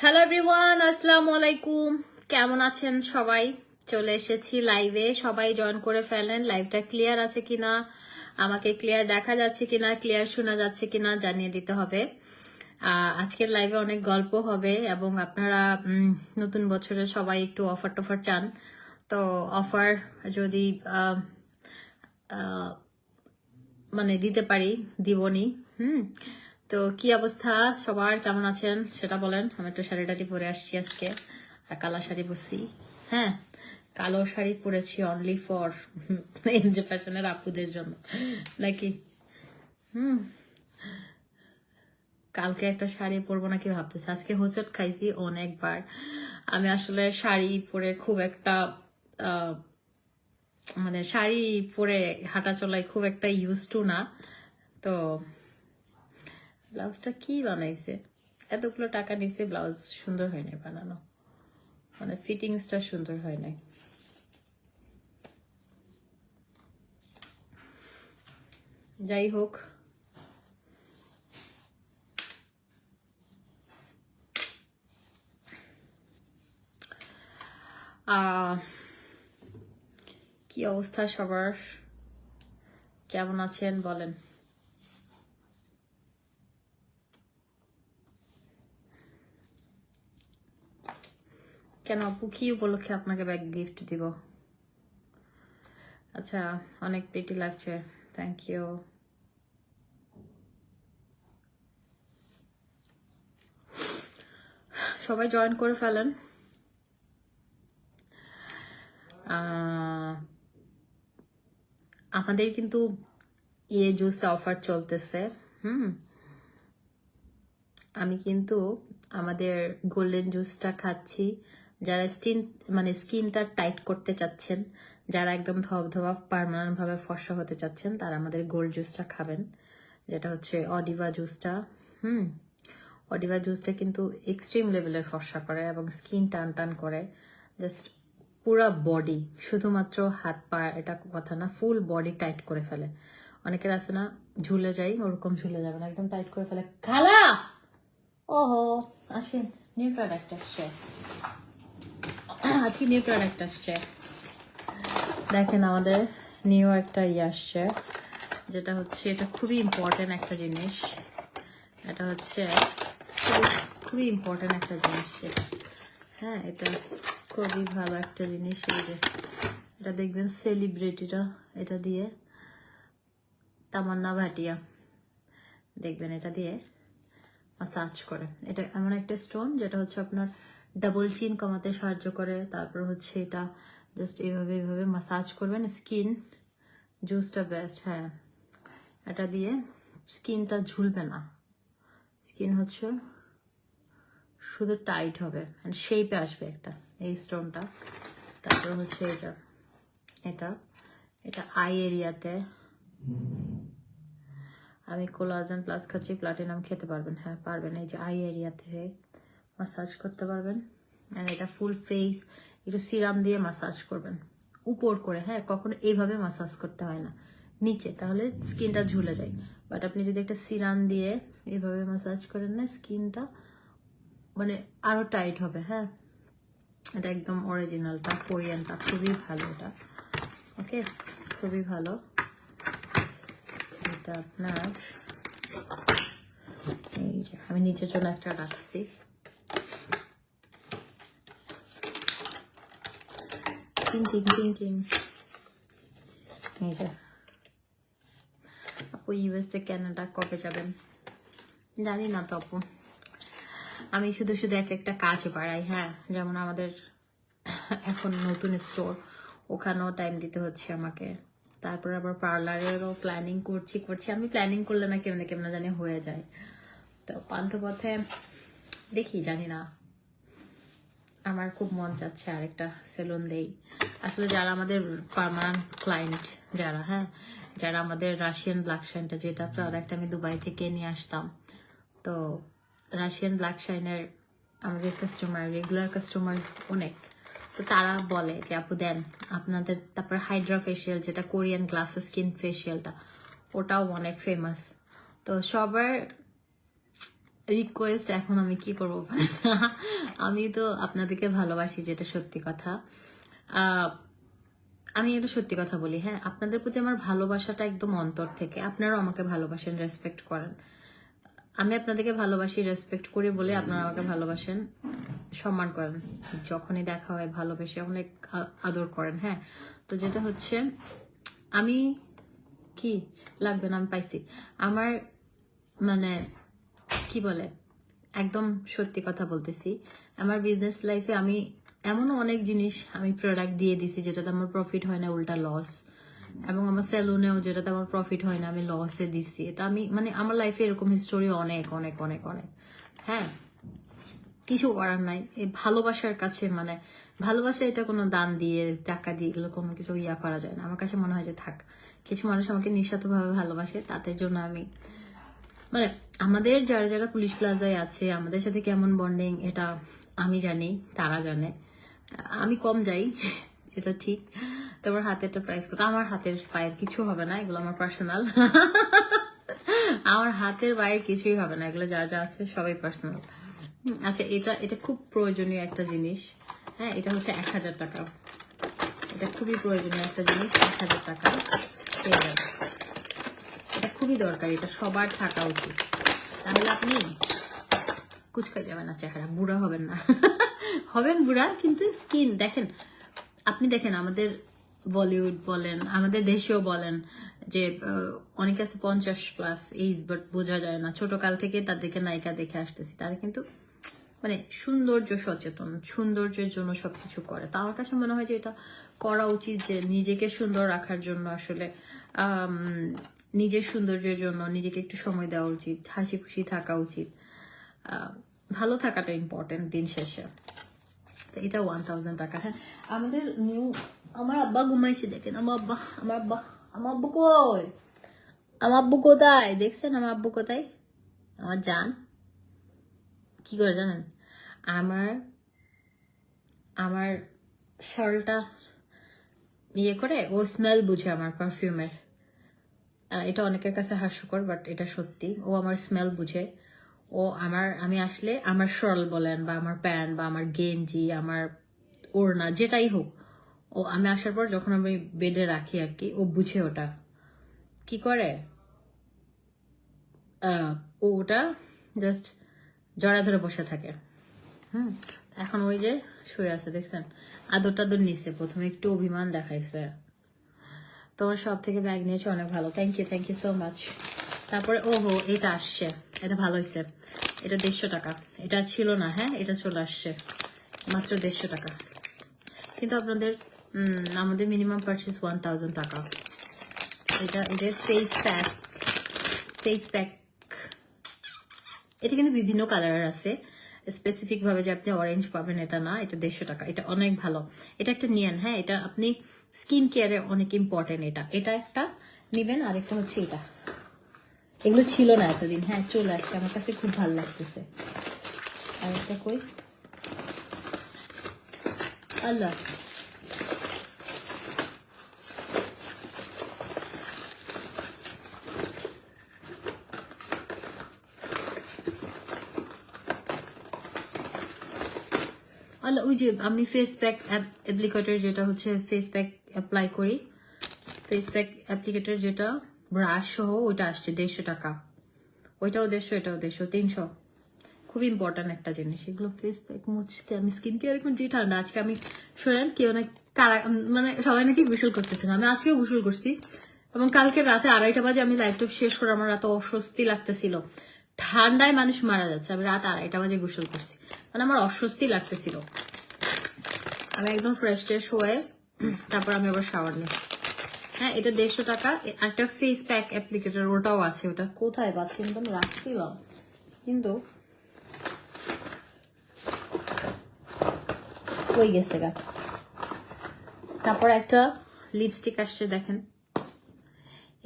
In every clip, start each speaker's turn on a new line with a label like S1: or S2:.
S1: Hello everyone, আসসালামু আলাইকুম। কেমন আছেন সবাই? চলে এসেছি লাইভে, সবাই জয়েন করে ফেলেন। লাইভটা ক্লিয়ার আছে কিনা, আমাকে ক্লিয়ার দেখা যাচ্ছে কিনা, ক্লিয়ার শোনা যাচ্ছে কিনা জানিয়ে দিতে হবে। আজকের লাইভে অনেক গল্প হবে এবং আপনারা নতুন বছরে সবাই একটু অফার টফার চান, তো অফার যদি মানে দিতে পারি দিবনি। তো কি অবস্থা সবার, কেমন আছেন সেটা বলেন। আমি একটু শাড়িটাটি পরে আসছি আজকে, আর কালো শাড়ি পরছি। হ্যাঁ, কালো শাড়ি পরেছি অনলি ফর এনজে ফ্যাশনের আপুদের জন্য নাকি। কালকে একটা শাড়ি পরবো নাকি ভাবতেছি। আজকে হোঁচট খাইছি অনেকবার। আমি আসলে শাড়ি পরে খুব একটা মানে শাড়ি পরে হাঁটা চলায় খুব একটা ইউজ টু না। তো ব্লাউজটা কি বানাইছে, এতগুলো টাকা নিছে, ব্লাউজ সুন্দর হয় নাই বানানো, মানে ফিটিংসটা সুন্দর হয় নাই। যাই হোক, কি অবস্থা সবার, কেমন আছেন বলেন। কেন আপু, কি উপলক্ষে আপনাকে ব্যাগ গিফট দিব? আচ্ছা, অনেক প্রিটি লাগছে, থ্যাংক ইউ। সবাই জয়েন করে ফেলেন। আমাদের কিন্তু জুস অফার চলতেছে। আমি কিন্তু আমাদের গোল্ডেন জুসটা খাচ্ছি। যারা স্কিনটা টাইট করতে চাচ্ছেন, যারা একদম ধবধবা পার্মানেন্ট ভাবে ফর্সা হতে চাচ্ছেন, তারা আমাদের গোল্ড জুসটা খাবেন, যেটা হচ্ছে অডিভা জুসটা। অডিভা জুসটা কিন্তু এক্সট্রিম লেভেলের ফর্সা করে এবং স্কিন টান টান করে। জাস্ট পুরা বডি, শুধুমাত্র হাত পা এটা কথা না, ফুল বডি টাইট করে ফেলে। অনেকের আছে না ঝুলে যাই, ওরকম ঝুলে যাবে না, একদম টাইট করে ফেলে। খালা, ওহো, আজকে নিউ প্রোডাক্ট আসছে, আজকে নিউ প্রোডাক্ট আসছে। দেখেন আমাদের নিউ একটা আসছে, যেটা হচ্ছে, এটা খুবই ইম্পর্টেন্ট একটা জিনিস। এটা হচ্ছে খুবই ইম্পর্টেন্ট একটা জিনিস। হ্যাঁ, এটা খুবই ভালো একটা জিনিস। এই যে এটা দেখবেন সেলিব্রিটিরা এটা দিয়ে, তামান্না ভাটিয়া দেখবেন এটা দিয়ে মাসাজ করে। এটা এমন একটা স্টোন যেটা হচ্ছে আপনার ডাবল চিন কমাতে সাহায্য করে। তারপর হচ্ছে এটা জাস্ট এইভাবে এইভাবে মাসাজ করবেন, স্কিন জুসটা বেস্ট। হ্যাঁ, এটা দিয়ে স্কিনটা ঝুলবে না, স্কিন হচ্ছে শুধু টাইট হবে, শেপে আসবে একটা এই স্টোনটা। তারপর হচ্ছে এটা এটা আই এরিয়াতে আমি কোলাজেন প্লাস খাচ্ছি, প্লাটিনাম খেতে পারবেন। হ্যাঁ পারবেন, এই যে আই এরিয়াতে মাসাজ করতে পারবেন। আর এটা ফুল ফেস একটু সিরাম দিয়ে মাসাজ করবেন উপর করে। হ্যাঁ, কখনো এইভাবে মাসাজ করতে হয় না নিচে, তাহলে স্কিনটা ঝুলে যায়। বাট আপনি যদি একটা সিরাম দিয়ে এইভাবে মাসাজ করেন না, স্কিনটা মানে আরো টাইট হবে। হ্যাঁ, এটা একদম অরিজিনালটা, কোরিয়ানটা, খুবই ভালো এটা। ওকে, খুবই ভালো এটা আপনার। এই যে আমি নিচের জন্য একটা রাখছি। এই যে আপু, ইউএসএ কানাডা কবে যাবেন? জানি না তো আপু, আমি শুধু শুধু একটা কাজ বাড়াই। হ্যাঁ, যেমন আমাদের এখন নতুন স্টোর, ওখানেও টাইম দিতে হচ্ছে আমাকে। তারপর আবার পার্লারেরও প্ল্যানিং করছি। আমি প্ল্যানিং করলে না কেমনে কেমনে জানি হয়ে যায়। তো পান্থপথে দেখি, জানি না, আমার খুব মন চাচ্ছে আরেকটা সেলুন দেই। আসলে যারা আমাদের পার্মানেন্ট ক্লায়েন্ট, যারা যারা আমাদের রাশিয়ান ব্ল্যাক শাইনটা, যেটা প্রোডাক্ট আমি দুবাই থেকে নিয়ে আসতাম, তো রাশিয়ান ব্ল্যাক শাইনের আমাদের কাস্টমার, রেগুলার কাস্টমার অনেক। তো তারা বলে যে আপু দেন আপনাদের। তারপর হাইড্রা ফেশিয়াল, যেটা কোরিয়ান গ্লাস স্কিন ফেশিয়ালটা, ওটাও অনেক ফেমাস। তো সবার রিকোয়েস্ট এখন আমি কি করবো? আমি তো আপনাদেরকে ভালোবাসি, যেটা সত্যি কথা। আমি এটা সত্যি কথা বলি, হ্যাঁ, আপনাদের প্রতি আমার ভালোবাসাটা একদম অন্তর থেকে। আপনারাও আমাকে ভালোবাসেন, রেসপেক্ট করেন। আমি আপনাদেরকে ভালোবাসি, রেসপেক্ট করি বলে আপনারা আমাকে ভালোবাসেন, সম্মান করেন। যখনই দেখা হয় ভালোবেসে অনেক আদর করেন, হ্যাঁ। তো যেটা হচ্ছে, আমি কি লাগবে না, আমি পাইছি আমার, মানে কি বলে, একদম সত্যি কথা বলতেছি। আমার বিজনেস লাইফে আমি এমনও অনেক জিনিস আমি প্রোডাক্ট দিয়ে দিছি যেটাতে আমার প্রফিট হয় না, উল্টা লস। এবং আমার সেলুনেও যেটাতে আমার প্রফিট হয় না, আমি লসে দিছি। এটা আমি মানে আমার লাইফে এরকম হিস্টোরি অনেক অনেক অনেক অনেক, হ্যাঁ। কিছু করার নাই, এই ভালোবাসার কাছে, মানে ভালোবাসা এটা কোনো দান দিয়ে টাকা দিয়ে এগুলো কোনো কিছু ইয়া করা যায় না। আমার কাছে মনে হয় যে থাক, কিছু মানুষ আমাকে নিঃস্বার্থভাবে ভালোবাসে, তাদের জন্য আমি, মানে আমাদের যারা যারা পুলিশ প্লাজায় আছে আমাদের সাথে কেমন বন্ডিং এটা আমি জানি, তারা জানে। আমি কম যাই, এটা ঠিক। তোমার হাতেরটা প্রাইস কত? আমার হাতের পায়ের কিছু হবে না, এগুলো আমার পার্সোনাল। আমার হাতের পায়ের কিছুই হবে না, এগুলো যা যা আছে সবাই পার্সোনাল। আচ্ছা, এটা এটা খুব প্রয়োজনীয় একটা জিনিস, হ্যাঁ। এটা হচ্ছে 1000 টাকা। এটা খুবই প্রয়োজনীয় একটা জিনিস, 1000 টাকা। এটা খুবই দরকারি, এটা সবার থাকা উচিত। তাহলে আপনি কুচকা যাবেন না, চেহারা বুড়া হবেন না। হবেন বুড়া, কিন্তু স্কিন দেখেন, আপনি দেখেন আমাদের বলিউড বলেন, আমাদের দেশেও বলেন যে অনেকে আছে 50+ এইজ, বাট বোঝা যায় না। ছোট কাল থেকে তাদেরকে নায়িকা দেখে আসতেছি, তারা কিন্তু মানে সৌন্দর্য সচেতন, সৌন্দর্যের জন্য সবকিছু করে। তো আমার কাছে মনে হয় যে এটা করা উচিত, যে নিজেকে সুন্দর রাখার জন্য আসলে নিজের সৌন্দর্যের জন্য নিজেকে একটু সময় দেওয়া উচিত, হাসি খুশি থাকা উচিত। ভালো থাকাটা ইম্পর্টেন্ট দিন শেষে। তো এটা 1000 টাকা, হ্যাঁ। আমাদের নিউ, আমার আব্বা ঘুমাইছে, দেখেন আমার আব্বা, আমার আব্বা, আমার আব্বু কই? আমার আব্বু কোথায় দেখছেন? আমার আব্বু কোথায়? আমার জান কি করে জানেন? আমার আমার শালটা ইয়ে করে, ও স্মেল বুঝে আমার পারফিউমের। এটা অনেকের কাছে হাস্যকর, বাট এটা সত্যি। ও আমার স্মেল বুঝে। ও আমি আসলে আমার শল বলেন বা আমার প্যান্ট বা আমার গেঞ্জি, আমার ওড়না, যেটাই হোক, ও আমি আসার পর যখন আমি বেডে রাখি আর কি, ও বুঝে ওটা কি করে, ও ওটা জাস্ট জড়া ধরে বসে থাকে। এখন ওই যে শুয়ে আছে, দেখছেন? আদর টাদর নিচ্ছে, প্রথমে একটু অভিমান দেখাইছে। তোমার সব থেকে ব্যাগ নিয়েছে, অনেক ভালো, থ্যাংক ইউ সো মাচ। তারপরে ওহো, এটা আসছে, এটা ভালো হয়েছে। এটা 150 টাকা, এটা ছিল না, হ্যাঁ, এটা চলে আসছে মাত্র 150 টাকা। কিন্তু আপনাদের আমাদের মিনিমাম পারচেজ 1000 টাকা। এটা ফেস প্যাক। এটা কিন্তু বিভিন্ন কালারের আছে, স্পেসিফিক ভাবে যে আপনি অরেঞ্জ পাবেন এটা না। এটা 150 টাকা, এটা অনেক ভালো। এটা একটা নিয়েন, হ্যাঁ, এটা আপনি স্কিন কেয়ারে অনেক ইম্পর্টেন্ট। এটা একটা নিবেন। আরেকটা হচ্ছে এটা, এগুলো ছিল না এতদিন, হ্যাঁ, চলে আসছে, আমার কাছে খুব ভালো লাগতেছে। আর একটা কই, আল্লাহ, আল্লাহ, ওই যে আমি ফেস প্যাক অ্যাপ্লিকেটর, যেটা হচ্ছে ফেস প্যাক অ্যাপ্লাই করি, ফেস প্যাক অ্যাপ্লিকেটর যেটা ব্রাশ সহ, ওইটা আসছে 150 টাকা। ওইটাও 150, এটাও 150, 300। খুব ইম্পর্টেন্ট একটা জিনিস এগুলো, ফেস প্যাক মুছতে। আমি স্কিন কেয়ার এখন যে ঠান্ডা, আজকে আমি শোনেন কি অনেক মানে সবাই নাকি গোসল করতেছে না, আমি আজকেও গোসল করছি। এবং কালকে রাতে 2:30 বাজে আমি লাইভটপ শেষ করে, আমার রাতে অস্বস্তি লাগতেছিল, ঠান্ডায় মানুষ মারা যাচ্ছে, আমি রাত 2:30 বাজে গোসল করছি, মানে আমার অস্বস্তি লাগতেছিল। আমি একদম ফ্রেশ ট্রেশ হয়ে তারপর আমি আবার শাওয়ার নিই। হ্যাঁ, এটা 150 টাকা। একটা ফেস প্যাক অ্যাপ্লিকেটর, ওটাও আছে। ওটা কোথায় পাচ্ছি, কিন্তু আমি রাখছিলাম, কিন্তু ওই গেছে গা। তারপর একটা লিপস্টিক আসছে, দেখেন।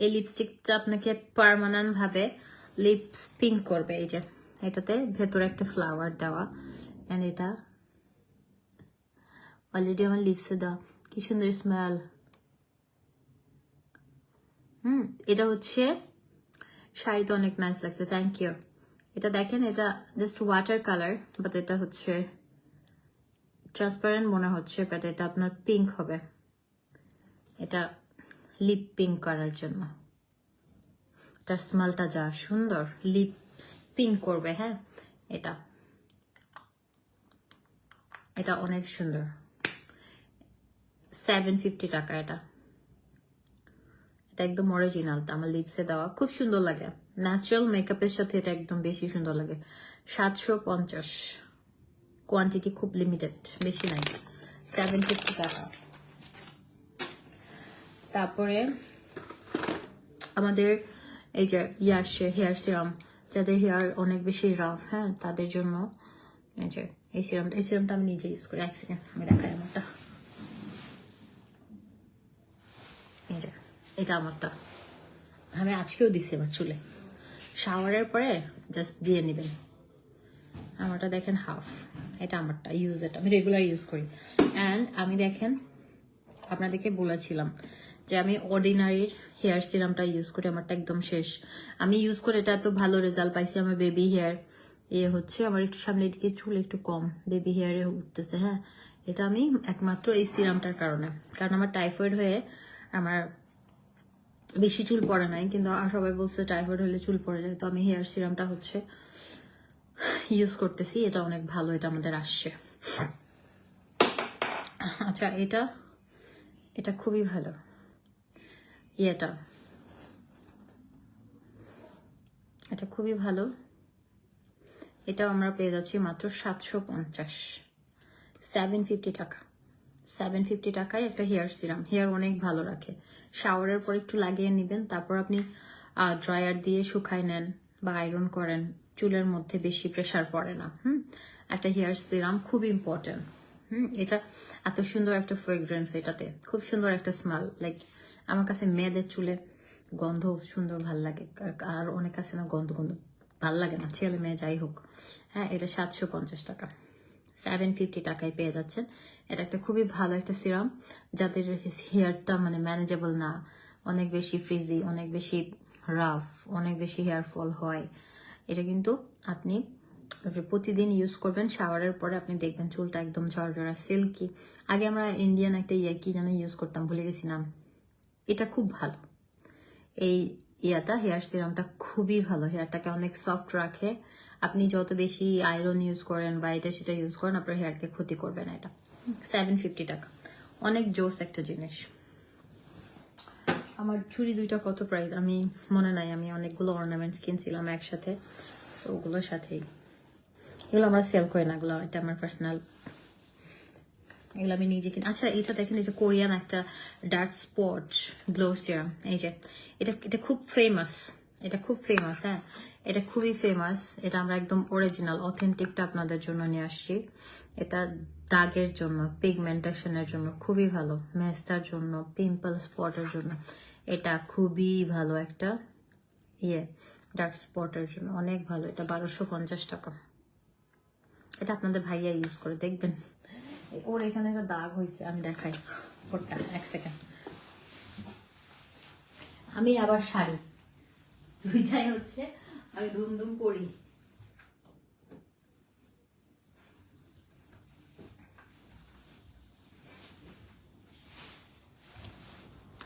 S1: এই লিপস্টিকটা আপনাকে পার্মানেন্ট ভাবে লিপস পিঙ্ক করবে। এই যে এটাতে ভেতরে একটা ফ্লাওয়ার দেওয়া, এন্ড এটা অলরেডি আমার লিপসে দেওয়া, কি সুন্দর স্মেল। এটা হচ্ছে শাড়িতে অনেক নাইস লাগছে, থ্যাংক ইউ। এটা দেখেন, এটা জাস্ট ওয়াটার কালার, বাট এটা হচ্ছে ট্রান্সপারেন্ট মনে হচ্ছে, বাট এটা আপনার পিঙ্ক হবে। এটা লিপ পিঙ্ক করার জন্য। এটার স্মেলটা যা সুন্দর, লিপস পিঙ্ক করবে। হ্যাঁ, এটা এটা অনেক সুন্দর। 750 টাকা এটা। এটা একদম অরিজিনালটা আমার লিপসে দেওয়া, খুব সুন্দর লাগে। ন্যাচারাল মেকআপের সাথে এটা একদম বেশি সুন্দর লাগে। 750, কোয়ান্টিটি খুব লিমিটেড, বেশি নাই। 750 টাকা। তারপরে আমাদের এই যে আসছে হেয়ার সিরাম, যাদের হেয়ার অনেক বেশি রাফ, হ্যাঁ, তাদের জন্য এই যে এই সিরামটা আমি নিজে ইউজ করি। এক সেকেন্ড আমি দেখাই আমারটা। এই যে এটা আমারটা, আমি আজকেও দিচ্ছি আমার চুলে। শাওয়ারের পরে জাস্ট দিয়ে নেবেন। আমারটা দেখেন হাফ, এটা আমারটা ইউজ, এটা আমি রেগুলার ইউজ করি। অ্যান্ড আমি দেখেন আপনাদেরকে বলেছিলাম যে আমি অর্ডিনারির হেয়ার সিরামটা ইউজ করি, আমারটা একদম শেষ। আমি ইউজ করে এটা এত ভালো রেজাল্ট পাইছি। আমার বেবি হেয়ার হচ্ছে, আমার একটু সামনের দিকে চুল একটু কম, বেবি হেয়ারে উঠতেছে। হ্যাঁ, এটা আমি একমাত্র এই সিরামটার কারণে, কারণ আমার টাইফয়েড হয়ে আমার বেশি চুল পড়ে নাই, কিন্তু সবাই বলছে টাইফয়েড হলে চুল পড়ে যায়। তো আমি হেয়ার সিরামটা হচ্ছে ইউজ করতেছি, এটা অনেক ভালো, এটা আমাদের আসছে। আচ্ছা, এটা এটা খুবই ভালো। এটা খুবই ভালো। এটাও আমরা পেয়ে যাচ্ছি মাত্র 750, 750 টাকা। 750 টাকায় একটা হেয়ার সিরাম, হেয়ার অনেক ভালো রাখে। শাওয়ারের পর একটু লাগিয়ে নেবেন, তারপর আপনি ড্রায়ার দিয়ে শুকায় নেন বা আয়রন করেন, চুলের মধ্যে বেশি প্রেসার পড়ে না। একটা হেয়ার সিরাম খুব ইম্পর্টেন্ট। এটা এত সুন্দর একটা ফ্রেগ্রেন্স, এটাতে খুব সুন্দর একটা স্মেল। লাইক আমার কাছে মেয়েদের চুলে গন্ধ সুন্দর ভাল লাগে, আর অনেক আছে না গন্ধ ভাল লাগে না, ছেলে মেয়ে যাই হোক। হ্যাঁ, এটা 750 টাকা, 750 টাকায় পেয়ে যাচ্ছেন। এটা একটা খুবই ভালো একটা সিরাম, যাদের হেয়ারটা মানে ম্যানেজেবল না, অনেক বেশি ফ্রিজি, অনেক বেশি রাফ, অনেক বেশি হেয়ার ফল হয়। এটা কিন্তু আপনি প্রতিদিন ইউজ করবেন। শাওয়ারের পরে আপনি দেখবেন চুলটা একদম ঝরঝরা সিল্কি। আগে আমরা ইন্ডিয়ান একটা কি যেন ইউজ করতাম, ভুলে গেছি নাম। এটা খুব ভালো, এই হেয়ার সিরামটা খুবই ভালো, হেয়ারটাকে অনেক সফট রাখে। আপনি যত বেশি আয়রন ইউজ করেন বা এটা সেটা ইউজ করেন, আপনার হেয়ারকে ক্ষতি করবে না। এটা 750 টাকা, অনেক জোস একটা জিনিস। আমার চুড়ি দুইটা কত প্রাইস আমি মনে নাই, আমি অনেকগুলো অর্নামেন্টস কিনছিলাম একসাথে, তো ওগুলোর সাথেই। এগুলো আমরা সেল করি না, এগুলো এটা আমার পার্সোনাল, এগুলো আমি নিজে কিনি। আচ্ছা, এটা দেখেন, এই যে কোরিয়ান একটা ডার্ক স্পট গ্লো সিরাম, এই যে এটা খুব ফেমাস, এটা খুব ফেমাস। হ্যাঁ, এটা খুবই ফেমাস। এটা আমরা একদম অরিজিনাল অথেন্টিকটা আপনাদের জন্য নিয়ে আসছি। এটা দাগের জন্য, পিগমেন্টেশনের জন্য খুবই ভালো, মেস্তার জন্য, পিম্পল স্পটের জন্য এটা খুবই ভালো একটা ডার্ক স্পটের জন্য অনেক ভালো। এটা 1250 টাকা। এটা আপনাদের ভাইয়া ইউজ করে দেখবেন, ওর এখানে একটা দাগ হয়েছে, আমি দেখাই ওরটা, এক সেকেন্ড। আমি আবার শাড়ি দুইটাই হচ্ছে আমি ধুমধুম করি।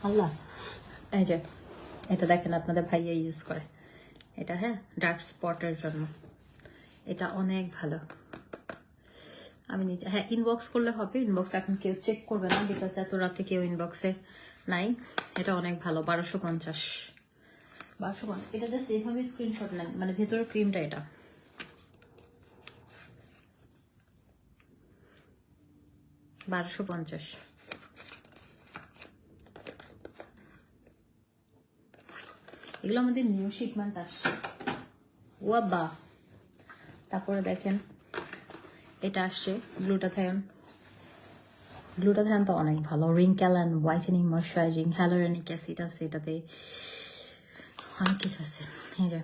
S1: আল্লাহ, এই যে এটা দেখেন আপনাদের ভাইয়া ইউজ করে এটা। হ্যাঁ, ডার্ক স্পটের জন্য এটা অনেক ভালো। আমি নিজে, হ্যাঁ, ইনবক্স করলে হবে। ইনবক্স এখন কেউ চেক করবে না, বিকজ এত রাতে কেউ ইনবক্সে নাই। এটা অনেক ভালো, 1250। এটা জাস্ট এইভাবে স্ক্রিনশট নেন, মানে ভেতরের ক্রিমটা এটা। $1250। এগুলো আমাদের নিউ শিপমেন্ট আসছে। ওয়াবা। তারপরে দেখেন এটা আসছে গ্লুটাথায়ন। গ্লুটাথায়ন তো অনেক ভালো, wrinkle and whitening moisturising, hyaluronic acid আছে এটাতে, অনেক কিছু আছে। এই যে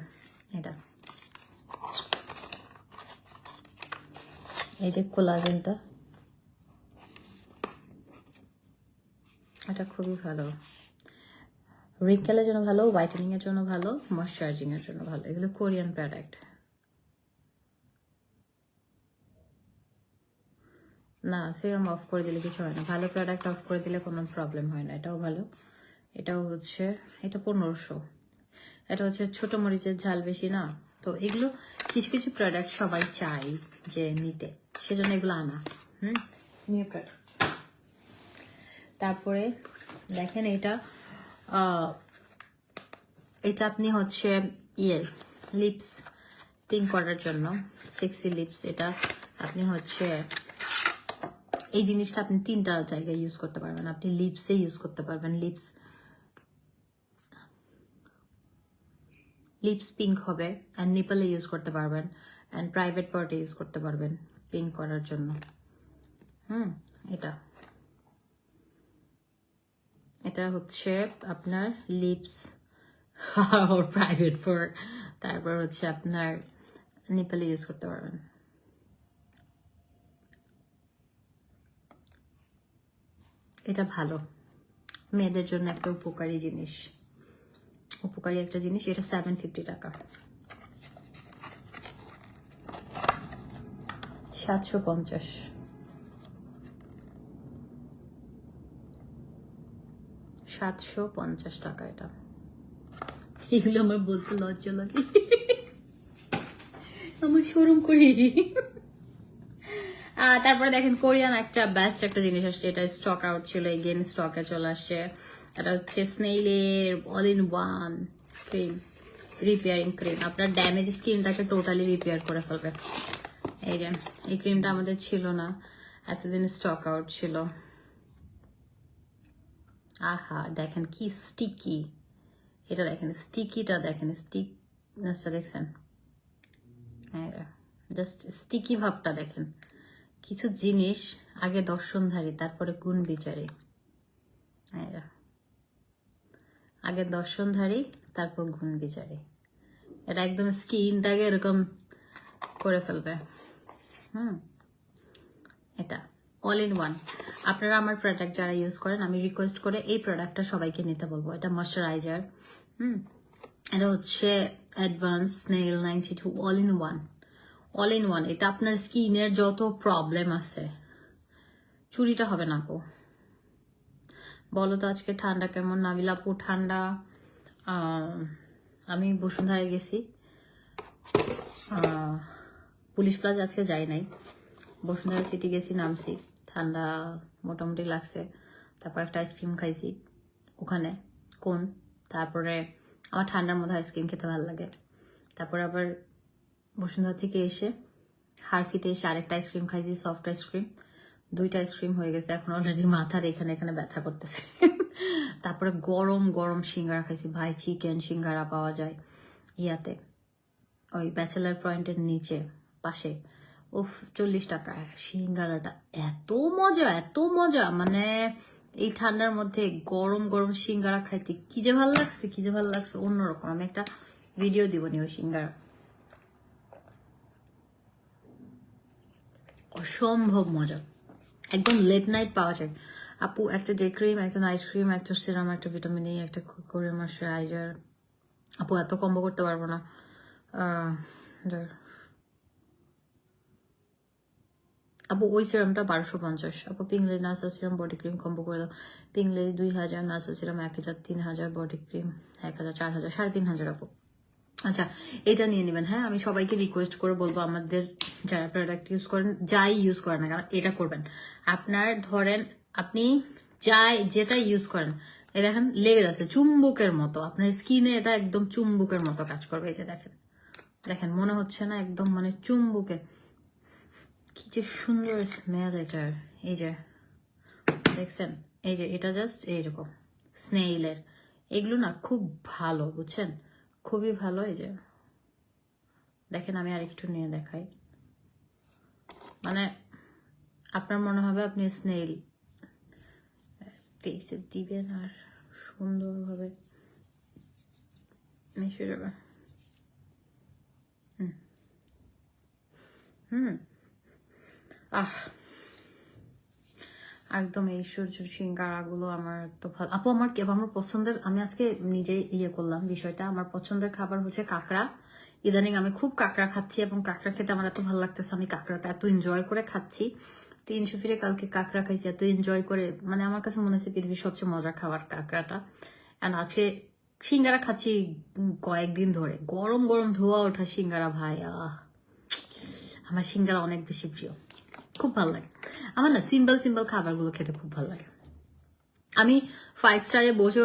S1: এই যে কোলাজেনটা, এটা খুবই ভালো, রিঙ্কেলের জন্য ভালো, হোয়াইটেনিং এর জন্য ভালো, ময়শ্চারাইজিং এর জন্য ভালো। এগুলো কোরিয়ান প্রোডাক্ট। না, সিরাম অফ করে দিলে কিছু হয় না, ভালো প্রোডাক্ট অফ করে দিলে কোনো প্রবলেম হয় না। এটাও ভালো, এটাও হচ্ছে, এটা 1500। এটা হচ্ছে ছোট মরিচের ঝাল বেশি না, তো এগুলো কিছু কিছু প্রোডাক্ট সবাই চাই যে নিতে, সেজন্য এগুলো আনা। New product. তারপরে দেখেন এটা এটা আপনি হচ্ছে লিপস পিঙ্ক করার জন্য, সেক্সি লিপস। এটা আপনি হচ্ছে এই জিনিসটা আপনি 3টা জায়গায় ইউজ করতে পারবেন। আপনি লিপসে ইউজ করতে পারবেন, লিপস পিঙ্ক হবে, অ্যান্ড নিপলে ইউজ করতে পারবেন, অ্যান্ড প্রাইভেট পার্টে ইউজ করতে পারবেন পিঙ্ক করার জন্য। এটা এটা হচ্ছে আপনার লিপস প্রাইভেট পার্ট, তারপর হচ্ছে আপনার নিপলে ইউজ করতে পারবেন। এটা ভালো, মেয়েদের জন্য একটা উপকারী জিনিস, উপকারী একটা জিনিস। এটা 750 টাকা, 750, 750 টাকা। এটা এগুলো আমার বলতে লজ্জা লাগে, আমার শোরুম করি। তারপরে দেখেন কোরিয়ান একটা বেস্ট একটা জিনিস আসছে, এটা স্টক আউট ছিল, এগেন স্টকে চলে আসছে। এটা হচ্ছে স্নেইলের all in one cream, repairing cream. আপনার ড্যামেজ স্কিনটাকে টোটালি রিপেয়ার করে ফেলবে। এই যে এই ক্রিমটা আমাদের ছিল না, এতদিন স্টক আউট ছিল। আহা দেখেন কি স্টিকি, এটা দেখেন স্টিকিটা, দেখেন স্টিকনেসটা দেখছেন, জাস্ট স্টিকি ভাবটা দেখেন। কিছু জিনিস আগে দর্শনধারী, তারপরে গুণ বিচারী। আগে দর্শনধারী, তারপর গুণ বিচারী। এটা একদম স্কিনটাকে এরকম করে ফেলবে। এটা অল ইন ওয়ান। আপনারা আমার প্রোডাক্ট যারা ইউজ করেন, আমি রিকোয়েস্ট করে এই প্রোডাক্টটা সবাইকে নিতে বলবো। এটা ময়শ্চারাইজার, এটা হচ্ছে advance snail 92 all in one, all in one. এটা আপনার স্কিনের যত প্রবলেম আছে, চুরিটা হবে না আপু। বলো তো আজকে ঠান্ডা কেমন? নাবিল আপু ঠান্ডা, আমি বসুন্ধরায় গেছি, পুলিশ প্লাজা আজকে যাই নাই, বসুন্ধরা সিটি গেছি, নামছি, ঠান্ডা মোটামুটি লাগছে। তারপর একটা আইসক্রিম খাইছি ওখানে তারপরে আমার ঠান্ডার মধ্যে আইসক্রিম খেতে ভালো লাগে। তারপর আবার বসুন্ধরা থেকে এসে হারফিতে এসে আরেকটা আইসক্রিম খাইছি, সফট আইসক্রিম। 2টা আইসক্রিম হয়ে গেছে, এখন অলরেডি মাথার এখানে এখানে ব্যথা করতেছে। তারপরে গরম গরম সিঙ্গারা খাইছি ভাই, চিকেন সিঙ্গারা পাওয়া যায় ইয়াতে, ওই ব্যাচেলার পয়েন্টের নিচে পাশে। উফ 40 টাকা সিঙ্গারাটা, এত মজা এত মজা, মানে এই ঠান্ডার মধ্যে গরম গরম সিঙ্গারা খাইতে কি যে ভালো লাগছে, কি যে ভালো লাগছে, অন্যরকম। আমি একটা ভিডিও দিব নি ওই সিঙ্গারা, অসম্ভব মজা, একদম লেট নাইট পাওয়া যায়। আপু একটা ডে ক্রিম, একটা নাইট ক্রিম, একটা সিরাম, একটা ভিটামিন ই, একটা কোরিয়ান ময়শ্চারাইজার। আপু এত কম্বো করতে পারবো না। আপু ওই সিরামটা 1250। আপু পিংলেরি নাসা সিরাম বডি ক্রিম কম্বো করে দাও। পিংলেরি 2000, নাসা সিরাম 1000, 3000, বডি ক্রিম 1000, 4000, 3500 আপু। আচ্ছা এটা নিয়ে নেবেন। হ্যাঁ আমি সবাইকে রিকোয়েস্ট করে বলবো, আমাদের যারা প্রোডাক্ট ইউজ করেন, যাই ইউজ করেন না কেন, এটা করবেন। আপনার ধরেন আপনি যেটা ইউজ করেন, এই দেখেন লেগে যাচ্ছে চুম্বকের মতো, আপনার স্কিনে এটা একদম চুম্বকের মতো কাজ করবে। এই যে দেখেন, দেখেন মনে হচ্ছে না একদম মানে চুম্বকের, কি যে সুন্দর স্মেল এটার। এই যে দেখছেন, এই যে এটা জাস্ট এইরকম স্নেইলের, এগুলো না খুব ভালো বুঝছেন, খুবই ভালো। এই যে দেখেন, আমি আরেকটু নিয়ে দেখাই, মানে আপনার মনে হবে আপনি স্নেইল ফেসে দিবেন আর সুন্দরভাবে মিশে যাবে। একদম এই সূর্য সিঙ্গারাগুলো আমার তো ভালো। আপু আমার পছন্দের, আমি আজকে নিজে করলাম বিষয়টা, আমার পছন্দের খাবার হচ্ছে কাঁকড়া। ইদানিং আমি খুব কাঁকড়া খাচ্ছি এবং কাঁকড়া খেতে আমার এত ভালো লাগতেছে, আমি কাঁকড়াটা এত এনজয় করে খাচ্ছি। 300 ফিরে কালকে কাঁকড়া খাইছি, এত এনজয় করে, মানে আমার কাছে মনে হচ্ছে পৃথিবীর সবচেয়ে মজার খাবার কাঁকড়াটা। অ্যান্ড আজকে সিঙ্গারা খাচ্ছি কয়েকদিন ধরে, গরম গরম ধোয়া ওঠা সিঙ্গারা, ভাই আমার সিঙ্গারা অনেক বেশি প্রিয়, খুব ভালো লাগে আমার। না সিম্পল সিম্পল খাবারগুলো খেতে খুব ভালো লাগে। আমি 5 স্টারে বসে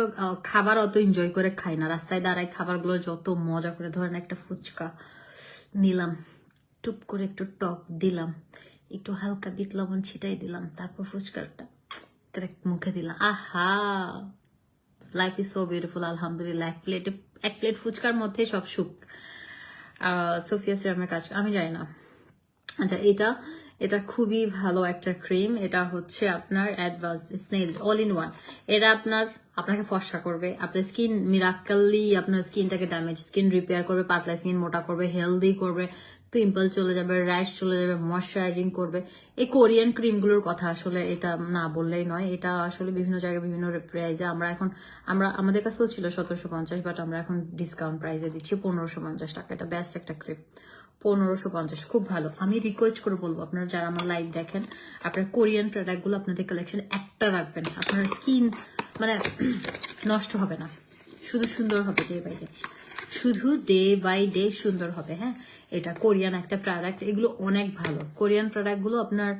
S1: খাবার অত এনজয় করে খাই না, রাস্তায় দাঁড়াই খাবারগুলো যত মজা করে, ধরেন একটা ফুচকা নিলাম, টুপ করে একটু টক দিলাম, একটু হালকা বিট লবণ ছিটাই দিলাম, তারপর ফুচকাটা মুখে দিলাম, আহা, লাইফ ইজ সো বিউটিফুল, আলহামদুলিল্লাহ। এক প্লেট ফুচকার মধ্যে সব সুখ। সোফিয়া সিরামের কাজ আমি জানি না। আচ্ছা, এটা খুবই ভালো একটা ক্রিম। এটা হচ্ছে আপনার advance snail all in one. এটা আপনাকে ফর্সা করবে, আপনার স্কিন মিরাক্কেলি আপনার স্কিনটাকে ড্যামেজ স্কিন রিপেয়ার করবে, পাতলা স্কিন মোটা করবে, হেলদি করবে, পিম্পল চলে যাবে, র্যাশ চলে যাবে, ময়শ্চারাইজিং করবে। এই কোরিয়ান ক্রিমগুলোর কথা আসলে এটা না বললেই নয়, এটা আসলে বিভিন্ন জায়গায় বিভিন্ন প্রাইসে আমাদের কাছেও ছিল 1750, বাট আমরা এখন ডিসকাউন্ট প্রাইসে দিচ্ছি 1550 টাকা। এটা বেস্ট একটা ক্রিম, 1550, খুব ভালো। আমি রিকোয়েস্ট করে বলবো আপনারা যারা আমার লাইভ দেখেন, আপনার কোরিয়ান প্রোডাক্টগুলো আপনাদের কালেকশন একটা রাখবেন, আপনার স্কিন মানে নষ্ট হবে না, শুধু সুন্দর হবে ডে বাই ডে, শুধু ডে বাই ডে সুন্দর হবে। হ্যাঁ, এটা কোরিয়ান একটা প্রোডাক্ট, এগুলো অনেক ভালো। কোরিয়ান প্রোডাক্টগুলো আপনার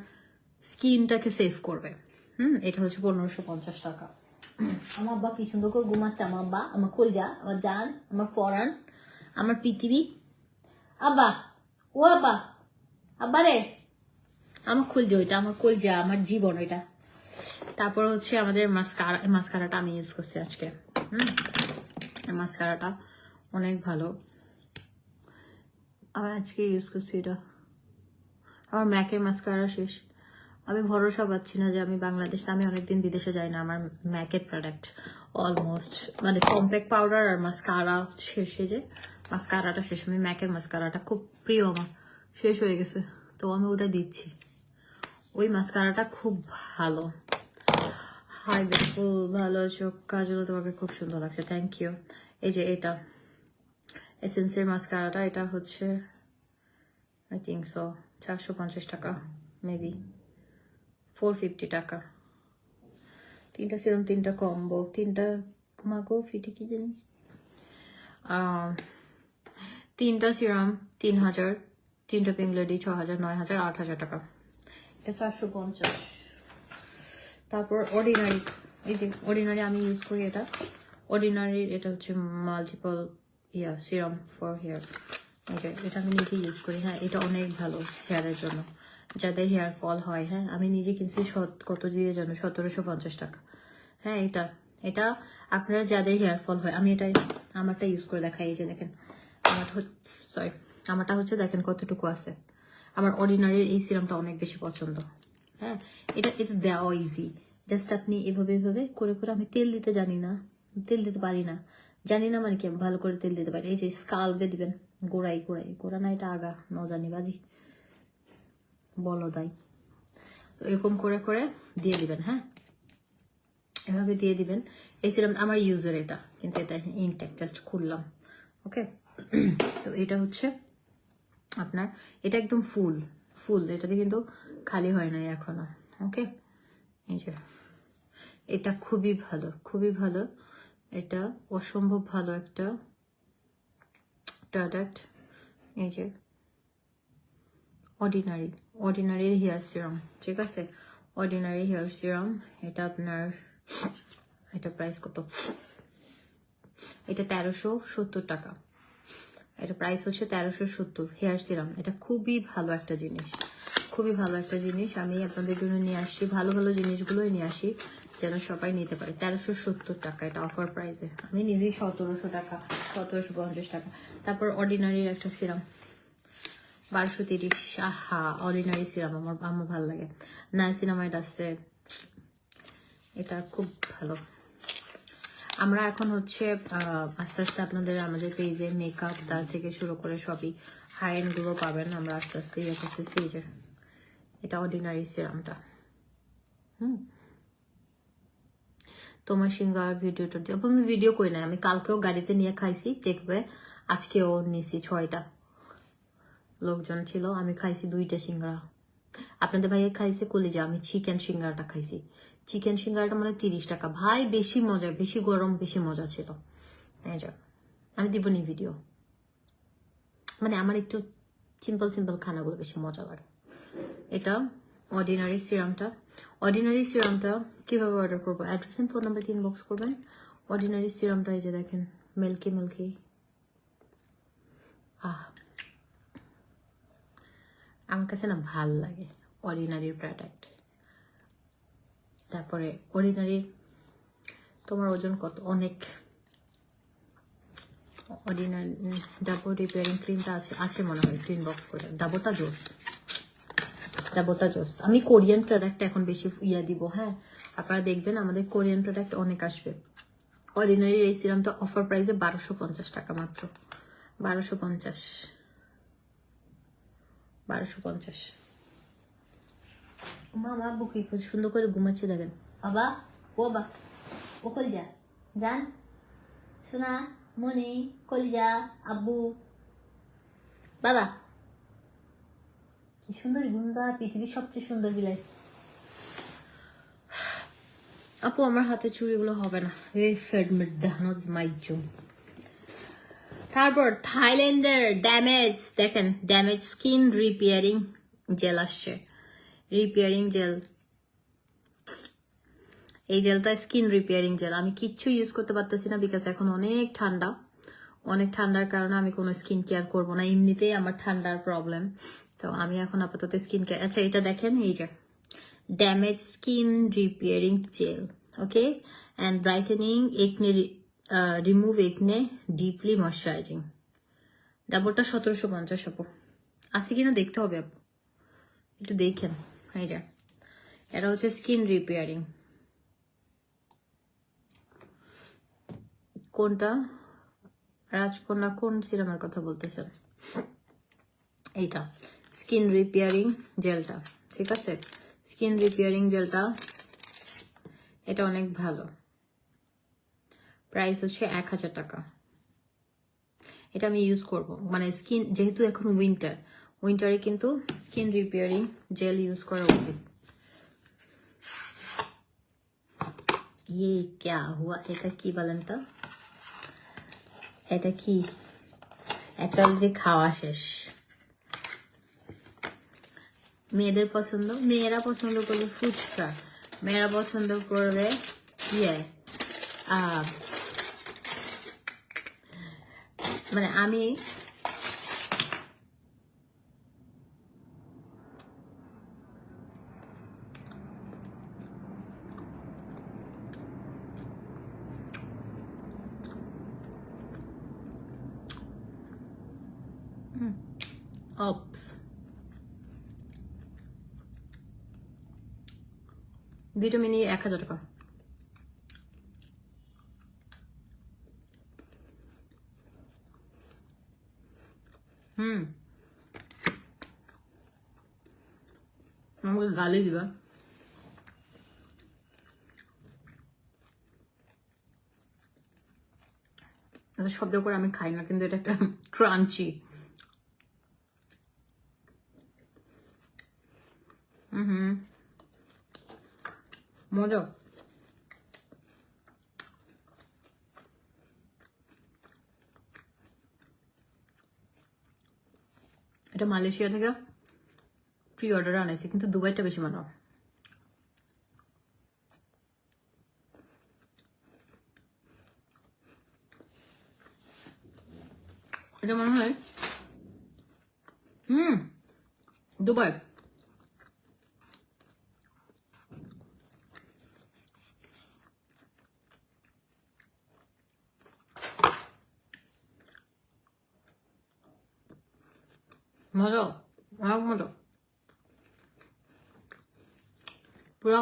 S1: স্কিনটাকে সেভ করবে। এটা হচ্ছে 1550 টাকা। আমার আব্বা কি সুন্দর করে ঘুমাচ্ছে, আমার আব্বা, আমার কলজা, আমার জান, আমার পরাণ, আমার পৃথিবী। আব্বা, ও আব্বা, আব্বা রে, আমার খুলছে ওইটা, আমার কলজা, আমার জীবন ওইটা। তারপর হচ্ছে আমাদের মাস্কারাটা আমি ইউজ করছি আজকে। মাস্কারাটা অনেক ভালো, আমি আজকে ইউজ করছি এটা। আমার ম্যাকের মাস্কারা শেষ, আমি ভরসা পাচ্ছি না যে আমি আমি অনেকদিন বিদেশে যাই না, আমার ম্যাকের প্রোডাক্ট অলমোস্ট মানে কম্প্যাক্ট পাউডার আর মাস্কারা শেষে, যে মাস্কারাটা শেষ। আমি ম্যাকের মাস্কারাটা খুব প্রিয়, আমার শেষ হয়ে গেছে, তো আমি ওটা দিচ্ছি। ওই মাস্কারাটা খুব ভালো। হাই বিউটিফুল, ভালো চোখ কাজগুলো তোমাকে খুব সুন্দর লাগছে, থ্যাংক ইউ। এই যে এটা এসেন্সের মাস্কারাটা, এটা হচ্ছে আই থিঙ্ক সো 450 টাকা, মেবি 450 টাকা। 3টা সিরাম, 3টা কম্বো, 3টা মাগো ফিটি কি জানিস, 3টা সিরাম 3000, 3টা পিঙ্ক লেডি 6000, 9000, 8000 টাকা। এটা 450। তারপর অর্ডিনারি, এই যে অর্ডিনারি আমি ইউজ করি এটা, অর্ডিনারির এটা হচ্ছে মাল্টিপল সিরাম ফর হেয়ার। এটা আমি নিজে ইউজ করি। হ্যাঁ, এটা অনেক ভালো হেয়ারের জন্য, যাদের হেয়ার ফল হয়। হ্যাঁ, আমি নিজে কিনছি কত দিয়ে জানো, 1750 টাকা। হ্যাঁ, এটা আপনারা যাদের হেয়ার ফল হয়, আমি আমারটা ইউজ করে দেখাই। এই যে দেখেন, আমারটা হচ্ছে দেখেন কতটুকু আছে। আমার অর্ডিনারির এই সিরামটা অনেক বেশি পছন্দ। হ্যাঁ, এটা দেওয়া ইজি, জাস্ট আপনি এভাবে করে আমি তেল দিতে জানি না, তেল দিতে পারি না, মানে কি আমি ভালো করে তেল দিতে পারি। এই যে স্কাল্পে দিবেন, গোড়া না, এটা আগা ন জানি বাজি বলো তাই। তো এরকম করে দিয়ে দিবেন। হ্যাঁ, এভাবে দিয়ে দিবেন। এই সিরাম আমার ইউজের এটা, কিন্তু এটা ইনটেক, জাস্ট খুললাম। ওকে, তো এটা হচ্ছে আপনার, এটা একদম ফুল, এটাতে কিন্তু খালি হয় নাই এখনো। ওকে, এই যে এটা খুবই ভালো, এটা অসম্ভব ভালো একটা প্রোডাক্ট। এই যে অর্ডিনারির হেয়ার সিরাম, ঠিক আছে, অর্ডিনারি হেয়ার সিরাম। এটা আপনার, এটা প্রাইস কত, এটা 1370 টাকা। এটা প্রাইস হচ্ছে 1370 হেয়ার সিরাম। এটা খুবই ভালো একটা জিনিস, আমি আপনাদের জন্য নিয়ে আসছি, ভালো জিনিসগুলোই নিয়ে আসি যেন সবাই নিতে পারে। 1370 টাকা, এটা অফার প্রাইসে। আমি নিজেই 1700 টাকা, 1750 টাকা। তারপর অর্ডিনারির একটা সিরাম 1230, আহা, অর্ডিনারি সিরাম আমার ভালো লাগে। নাইসিনামাইড আছে, এটা খুব ভালো। আমরা এখন হচ্ছে আস্তে আস্তে আমাদের পেজে মেকআপ তার থেকে শুরু করে সবই হাই এন্ড গুলো পাবেন। আমরা আস্তে আস্তে ইয়ে করতেছি। যে এটা অর্ডিনারি সিরামটা, তোমার সিঙ্গার ভিডিওটা দিয়ে আমি ভিডিও করি না, আমি কালকেও গাড়িতে নিয়ে খাইছি টেকওয়ে, আজকেও নিছি 6টা লোকজন ছিল, আমি খাইছি 2টা সিঙ্গারা। আপনাদের ভাইয়া খাইছে কলিজা, আমি চিকেন সিঙ্গারাটা খাইছি। চিকেন সিঙ্গারাটা মানে 30 টাকা ভাই, বেশি মজা, বেশি গরম, বেশি মজা ছিল। আমি দিবনি ভিডিও, মানে আমার একটু সিম্পল সিম্পল খানাগুলো বেশি মজা লাগে। এটা অর্ডিনারি সিরামটা কিভাবে অর্ডার করবো? Address and phone number inbox করবেন। অর্ডিনারি সিরামটা এই যে দেখেন, মিল্কি আমার কাছে না ভাল লাগে অর্ডিনারির প্রোডাক্ট। তারপরে অর্ডিনারির, তোমার ওজন কত? অনেক। অর্ডিনারি ডাবর রিপেয়ারিং ক্রিমটা আছে মনে হয়, ক্রিম বক্স করে। ডাবরটা জোস। আমি কোরিয়ান প্রোডাক্ট এখন বেশি দিব। হ্যাঁ, আপনারা দেখবেন আমাদের কোরিয়ান প্রোডাক্ট অনেক আসবে। অর্ডিনারির এই সিরামটা অফার প্রাইসে 1250 টাকা মাত্র। 1250। মামা বুকি খুব সুন্দর করে ঘুমাচ্ছে দেখেন। বাবা ও কলিজা যান শোনা, মনি কলিজা, আব্বু বাবা, কি সুন্দর গুন্ডা, পৃথিবীর সবচেয়ে সুন্দর বিলাই। আপু আমার হাতে চুড়িগুলো হবে না, এই ফেডমেট দেখানো মাইজুম। তারপর থাইল্যান্ডের দেখেন ড্যামেজ স্কিন রিপেয়ারিং জেল আসছে। রিপেয়ারিং জেল, এই জেলটা স্কিন রিপেয়ারিং জেল। আমি কিচ্ছু ইউজ করতে পারতেছি না, বিকজ এখন অনেক ঠান্ডার কারণে আমি কোনো স্কিন কেয়ার করবো না। এমনিতেই আমার ঠান্ডার প্রবলেম, তো আমি এখন আপাতত স্কিন কেয়ার। আচ্ছা এটা দেখেন, এই যে damage skin repairing gel, okay, and brightening acne, remove acne, deeply moisturising. ডাবরটা 1750 আপু, আছে কিনা দেখতে হবে আপু, একটু দেখেন। এই যে এটা হচ্ছে স্কিন রিপেয়ারিং। কোনটা রাজকন্যা, কোন সিরামের কথা বলতেছেন? এইটা স্কিন রিপেয়ারিং জেলটা, ঠিক আছে? স্কিন রিপেয়ারিং জেলটা এটা অনেক ভালো, প্রাইস হচ্ছে 1000 টাকা। এটা আমি ইউজ করব, মানে স্কিন যেহেতু এখন উইন্টারে কিন্তু স্কিন রিপেয়ারিং জেল ইউজ করা উচিত। ক্যা হুয়া, এটা কি বলেন তো? এটা কি? এটা অলরেডি খাওয়া শেষ। মেয়েদের পছন্দ, মেয়েরা পছন্দ করবে ফুচকা, মেয়েরা পছন্দ করবে মানে আমি ভিটামিন 1000 টাকা। আমাকে গালি দিবা? শব্দ করে আমি খাই না, কিন্তু এটা একটা ক্রাঞ্চি। মজা। এটা মালয়েশিয়া থেকে প্রি অর্ডার আনাইছে, কিন্তু দুবাইটা বেশি ভালো। এটা মনে হয় দুবাই। মজা, অনেক মজা পুরো।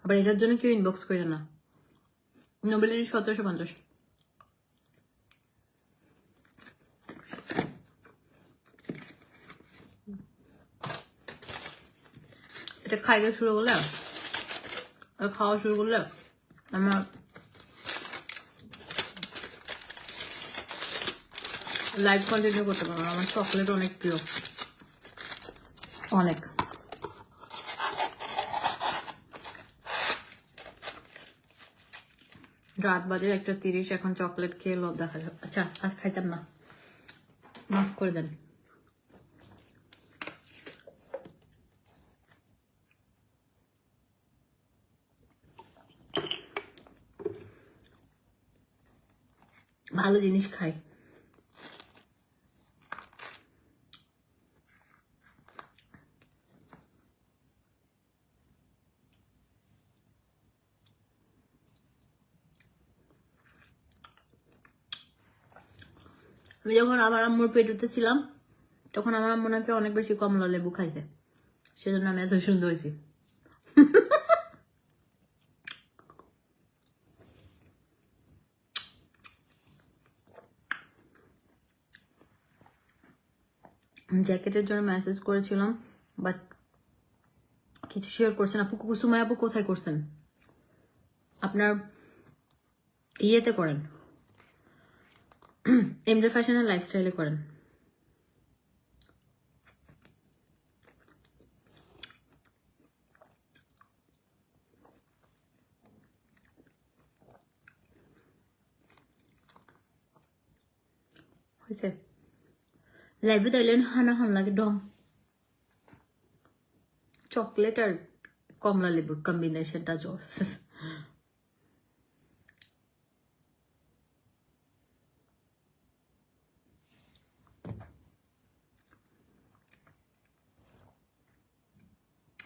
S1: আবার এটার জন্য কেউ ইনবক্স করে না। নোবেলের 1750। এটা খাইতে শুরু করলে, খাওয়া শুরু করলে আমার লাইভ কন্টিনিউ করতে পারবো না, আমার চকলেট অনেক প্রিয়, অনেক। রাত বাজে 1:30, এখন চকলেট খেয়ে লোভ দেখা যাবে। আচ্ছা আর খাইতাম না, মাফ করে দেন। ভালো জিনিস খাই। আমি যখন আমার আম্মুর পেটুতে ছিলাম তখন আমার আম্মু নাকি অনেক বেশি কমলা লেবু খাইছে, সেজন্য আমি এত সুন্দর হয়েছি। জ্যাকেটের জন্য মেসেজ করেছিলাম, বাট কিছু শেয়ার করছেন। আপু কুসুমাই আপু কোথায় করছেন? আপনার ইয়েতে করেন, এমডে ফ্যাশনের লাইফস্টাইলে করেন। হয়েছে লাইভে দিলেন হানা হান লাগে ডম। চকলেট আর কমলা লেবুর কম্বিনেশনটা জোস।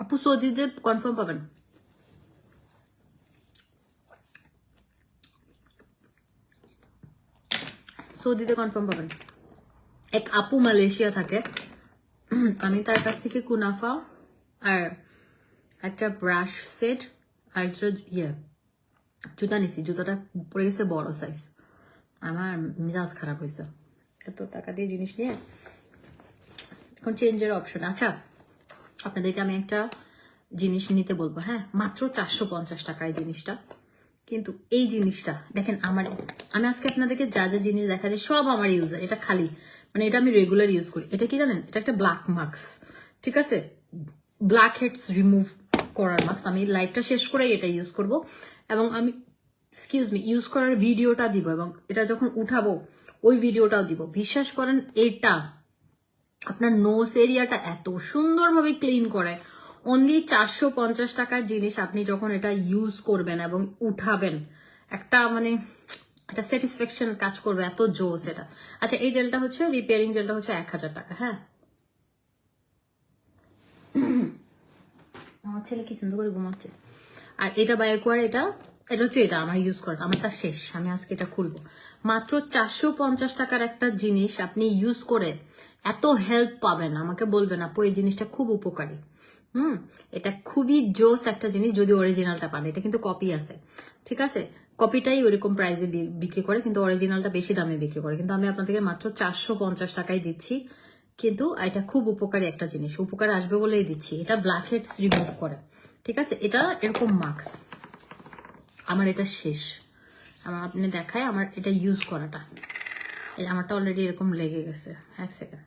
S1: আপু সৌদিতে কনফার্ম পাবেন। সৌদিতে কনফার্ম পাবেন। এক আপু মালয়েশিয়া থাকে, আমি তার কাছ থেকে কুনাফা আর একটা ব্রাশ সেট আর একটা জুতা নিছি। জুতাটা পড়ে গেছে বড় সাইজ, আমার মিজাজ খারাপ হয়েছে এত টাকা দিয়ে জিনিস নিয়ে। এখন চেঞ্জের অপশন। আচ্ছা আপনাদেরকে আমি একটা জিনিস নিতে বলবো, হ্যাঁ মাত্র 450 টাকায় জিনিসটা। কিন্তু এই জিনিসটা দেখেন, আমি আজকে আপনাদেরকে যা যা জিনিস দেখা যায় সব আমার ইউজার। এটা খালি মানে এটা আমি রেগুলার ইউজ করি। এটা কি জানেন? এটা একটা ব্ল্যাক মাস্ক, ঠিক আছে, ব্ল্যাক হেডস রিমুভ করার মাস্ক। আমি লাইভটা শেষ করে এটা ইউজ করব এবং আমি ইউজ করার ভিডিওটা দিব এবং এটা যখন উঠাবো ওই ভিডিওটাও দিব। বিশ্বাস করেন এটা আপনার নোজ এরিয়াটা এত সুন্দরভাবে ক্লিন করে। অনলি 450 টাকার জিনিস আপনি যখন এটা ইউজ করবেন এবং উঠাবেন, একটা মানে একটা স্যাটিসফ্যাকশন কাজ করবে, এত জোস এটা। আচ্ছা এই জেলটা হচ্ছে রিপেয়ারিং জেলটা হচ্ছে 1000 টাকা। হ্যাঁ আমার ছেলে কি সুন্দর করে ঘুমাচ্ছে। আর এটা বায়োকোয়ার, এটা হচ্ছে এটা আমার ইউজ করা, আমারটা শেষ, আমি আজকে এটা খুলবো। মাত্র 450 টাকার একটা জিনিস আপনি ইউজ করে এত হেল্প পাবেন, আমাকে বলবেন আপু এই জিনিসটা খুব উপকারী। এটা খুবই জোস একটা জিনিস, যদি অরিজিনালটা পান। এটা কিন্তু কপি আছে, ঠিক আছে, কপিটাই ওইরকম প্রাইসে বিক্রি করে, কিন্তু অরিজিনালটা বেশি দামে বিক্রি করে। কিন্তু আমি আপনাদেরকে মাত্র 450 টাকায় দিচ্ছি, কিন্তু এটা খুব উপকারী একটা জিনিস, উপকার আসবে বলেই দিচ্ছি। এটা ব্ল্যাক হেডস রিমুভ করে, ঠিক আছে। এটা এরকম মাস্ক, আমার এটা শেষ, আমার আপনি দেখায় আমার এটা ইউজ করাটা, আমারটা অলরেডি এরকম লেগে গেছে। এক সেকেন্ড,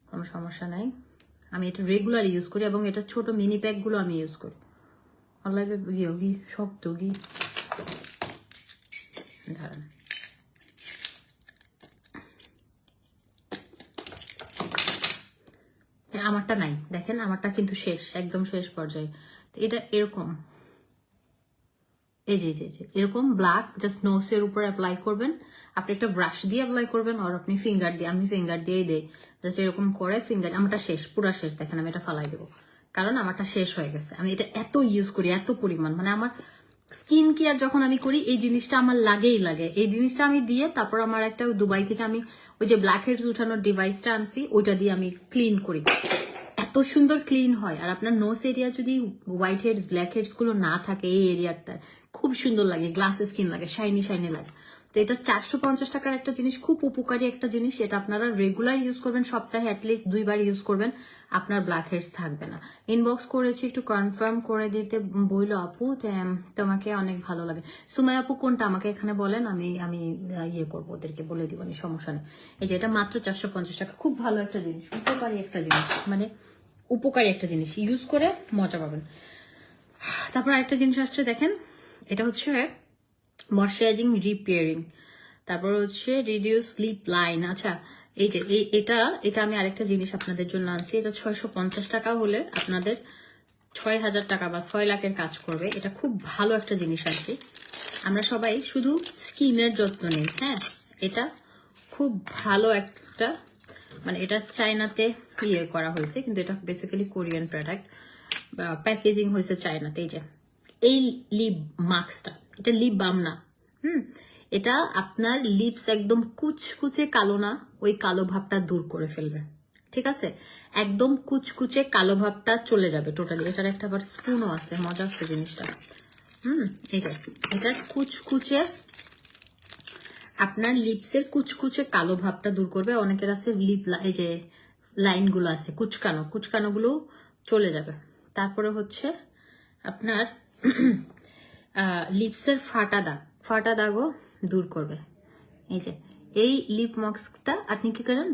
S1: কোনো সমস্যা নাই। আমি এটা রেগুলার ইউজ করি এবং এটা ছোট মিনি প্যাকগুলো আমি ইউজ করি। অনলাইনে ঘি শক্ত ঘি ধরেন, আমারটা নাই দেখেন, আমারটা কিন্তু শেষ, একদম শেষ পর্যায়ে। এটা এরকম এই যে এরকম ব্ল্যাক, জাস্ট নোসের উপর অ্যাপ্লাই করবেন। আপনি একটা ব্রাশ দিয়ে অ্যাপ্লাই করবেন আর আপনি ফিঙ্গার দিয়ে, আমি ফিঙ্গার দিয়েই দেই, জাস্ট এরকম করে ফিঙ্গার। আমারটা শেষ, পুরা শেষ, দেখেন আমি এটা ফালাই দেবো কারণ আমারটা শেষ হয়ে গেছে। আমি এটা এত ইউজ করি, এত পরিমাণ, মানে আমার স্কিন কেয়ার যখন আমি করি এই জিনিসটা আমার লাগেই লাগে। এই জিনিসটা আমি দিয়ে তারপর আমার একটা দুবাই থেকে আমি ওই যে ব্ল্যাক হেডস উঠানোর ডিভাইসটা আনছি, ওইটা দিয়ে আমি ক্লিন করি, এত সুন্দর ক্লিন হয়। আর আপনার নোজ এরিয়া যদি হোয়াইট হেডস ব্ল্যাক হেডস গুলো না থাকে, এই এরিয়াটা খুব সুন্দর লাগে, গ্লাস স্কিন লাগে, শাইনি শাইনি লাগে। তো এটা 450 টাকার একটা জিনিস, খুব উপকারী একটা জিনিস। এটা আপনারা রেগুলার ইউজ করবেন, সপ্তাহে অ্যাটলিস্ট 2 বার ইউজ করবেন, আপনার ব্ল্যাক হেডস থাকবে না। ইনবক্স করেছি, একটু কনফার্ম করে দিতে বইল আপু, তোমাকে অনেক ভালো লাগে। সুমাই আপু কোনটা আমাকে এখানে বলেন, আমি আমি ইয়ে করবো, ওদেরকে বলে দিব, সমস্যা নেই। এই যে এটা মাত্র 450 টাকা, খুব ভালো একটা জিনিস, উপকারী একটা জিনিস, মানে উপকারী একটা জিনিস, ইউজ করে মজা পাবেন। তারপর আরেকটা জিনিস আসছে দেখেন, এটা হচ্ছে ময়শ্চারাইজিং রিপেয়ারিং, তারপর হচ্ছে রিডিউস স্লিপ লাইন। আচ্ছা, এই যে এটা এটা আমি আরেকটা জিনিস আপনাদের জন্য আনছি। এটা 650 টাকা হলে আপনাদের 6000 টাকা বা 6 লাখের কাজ করবে। এটা খুব ভালো একটা জিনিস আর কি। আমরা সবাই শুধু স্কিনের যত্ন নেই, হ্যাঁ, এটা খুব ভালো একটা, মানে এটা চায়নাতে ইয়ে করা হয়েছে, কিন্তু এটা বেসিক্যালি কোরিয়ান প্রোডাক্ট, প্যাকেজিং হয়েছে চায়নাতে। এই যে এই লিপ মাস্কটা, এটা লিপ বাম না, এটা আপনার লিপস একদম কুচকুচে কালো না, ওই কালো ভাবটা দূর করে ফেলবে, ঠিক আছে? একদম কুচকুচে কালো ভাবটা চলে যাবে টোটালি। এটার একটা আবার স্পুনও আছে, মজা আছে জিনিসটা। এই যে এটা কুচকুচে আপনার লিপসের কুচকুচে কালো ভাবটা দূর করবে। অনেকের আছে লিপ, এই যে লাইনগুলো আছে কুচকানোগুলো চলে যাবে। তারপরে হচ্ছে আপনার লিপসের ফাটা দাগও দূর করবে। এই যে এই লিপ মাস্কটা আপনি কি করেন,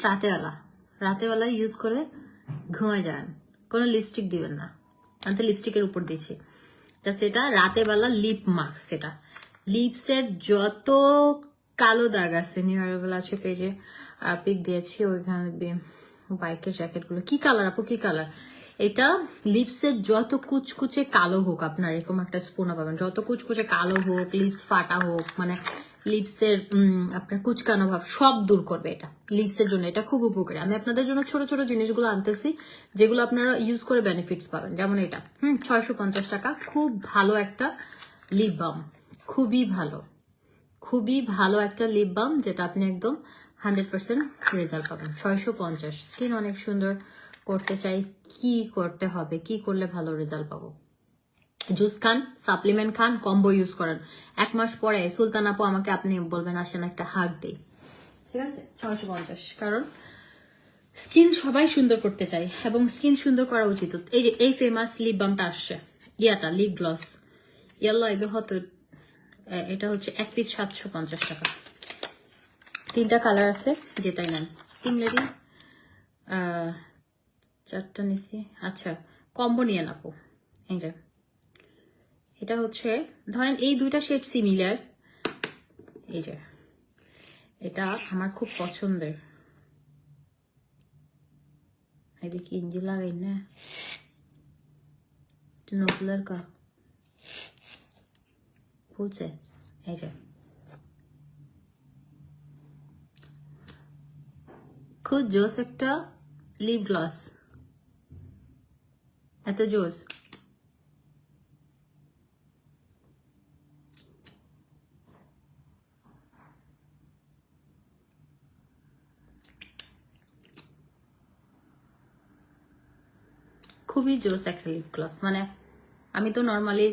S1: রাতেবেলা ইউজ করে ঘুমায় যান, কোনো লিপস্টিক দিবেন না, আমি তো লিপস্টিকের উপর দিচ্ছি, জাস্ট এটা রাতেবেলা লিপ মাস্ক। সেটা লিপসের যত কালো দাগ আছে, নিউয়ারেবল আছে পেজে পিক দিয়েছি, ওইখানে বাইকের জ্যাকেটগুলো কি কালার আপু, কি কালার? এটা লিপসের যত কুচকুচে কালো হোক, আপনার এরকম একটা স্পুনা পাবেন, যত কুচকুচে কালো হোক, লিপস ফাটা হোক, মানে লিপসের আপনার কুচকানো ভাব সব দূর করবে এটা লিপসের জন্য। এটা খুব উপকারী। আমি আপনাদের জন্য ছোট ছোট জিনিসগুলো আনতেছি যেগুলো আপনারা ইউজ করে বেনিফিটস পাবেন। যেমন এটা 650 টাকা, খুব ভালো একটা লিপ বাম, খুবই ভালো একটা লিপ বাম, যেটা আপনি একদম 100% রেজাল্ট পাবেন। 650, স্কিন অনেক সুন্দর করতে চাই, কি করতে হবে, কি করলে ভালো রেজাল্ট পাবো? জুস খান, সাপ্লিমেন্ট খান, কম্বো ইউজ করেন। 1 মাস পরে সুলতান আপু আমাকে আপনি বলবেন আসেন একটা হাগ দেই, ঠিক আছে? 650, কারণ স্কিন সবাই সুন্দর করতে চাই এবং স্কিন সুন্দর করা উচিত। এই যে এই ফেমাস লিপ বামটা আসছে, ইয়াটা লিপ গ্লস ইয়াল্লা, এগুলো হতো, এটা হচ্ছে 1 পিস 750 টাকা, 3টা কালার আছে, যেটাই নেন। তিনলেরই 4টা নিছি। আচ্ছা, কম্বো নিয়ে নাপো। এই যে এটা হচ্ছে, ধরেন এই 2টা শেড সিমিলার, এই যে এটা আমার খুব পছন্দের, এদিকে ইঞ্জি লাগাই না, नो कलर का বুঝছে? এই যে খুব জোস একটা লিপ গ্লস, এত জোস। খুবই জোস একটা লিপ গ্লস, মানে আমি তো নর্মালি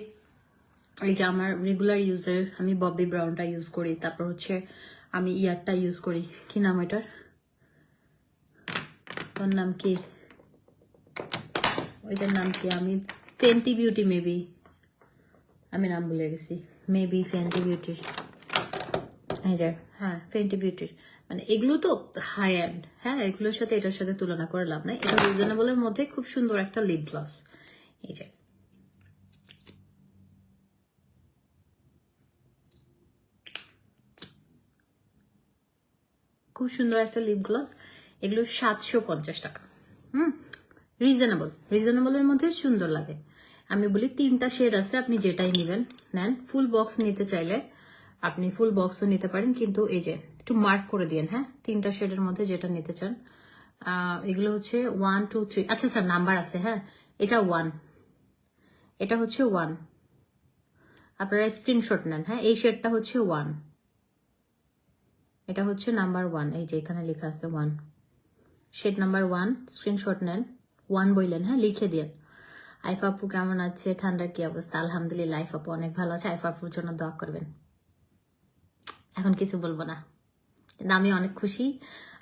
S1: এই যে আমার রেগুলার ইউজের, আমি ববি ব্রাউনটা ইউজ করি, তারপর হচ্ছে আমি ইয়ারটা ইউজ করি, কি নাম এটার, ওর নাম কি, ওইটার নাম কি, আমি ফেন্টি বিউটি, মেবি আমি নাম ভুলে গেছি, মেবি ফেন্টি বিউটির, এই যে হ্যাঁ ফেন্টি বিউটির, মানে এগুলো তো হাই এন্ড, হ্যাঁ এগুলোর সাথে এটার সাথে তুলনা করে লাভ নাই। এটা রিজনেবলের মধ্যে খুব সুন্দর একটা লিপ গ্লস, এই যে খুব সুন্দর একটা লিপ গ্লস। এগুলো 750 টাকা, রিজনেবলের মধ্যে সুন্দর লাগে। আমি বলি 3টা শেড আছে, আপনি যেটাই নেবেন নেন। ফুল বক্স নিতে চাইলে আপনি ফুল বক্সও নিতে পারেন, কিন্তু এই যে একটু মার্ক করে দিন, হ্যাঁ 3টা শেডের মধ্যে যেটা নিতে চান। এগুলো হচ্ছে 1 2 3, আচ্ছা স্যার নাম্বার আছে, হ্যাঁ এটা 1, এটা হচ্ছে 1, আপনারা স্ক্রিনশট নেন, হ্যাঁ এই শেডটা হচ্ছে 1, এটা হচ্ছে নাম্বার 1, এই যে এখানে লেখা আছে 1, শেড নাম্বার 1, স্ক্রিনশট নেন, 1 বললেন, হ্যাঁ লিখে দিন। আইফা আপু কেমন আছে, ঠান্ডার কি অবস্থা? আলহামদুলিল্লাহ আইফা আপু অনেক ভালো আছে, আইফা আপুর জন্য দোয়া করবেন। এখন কিছু বলবো না, কিন্তু আমি অনেক খুশি।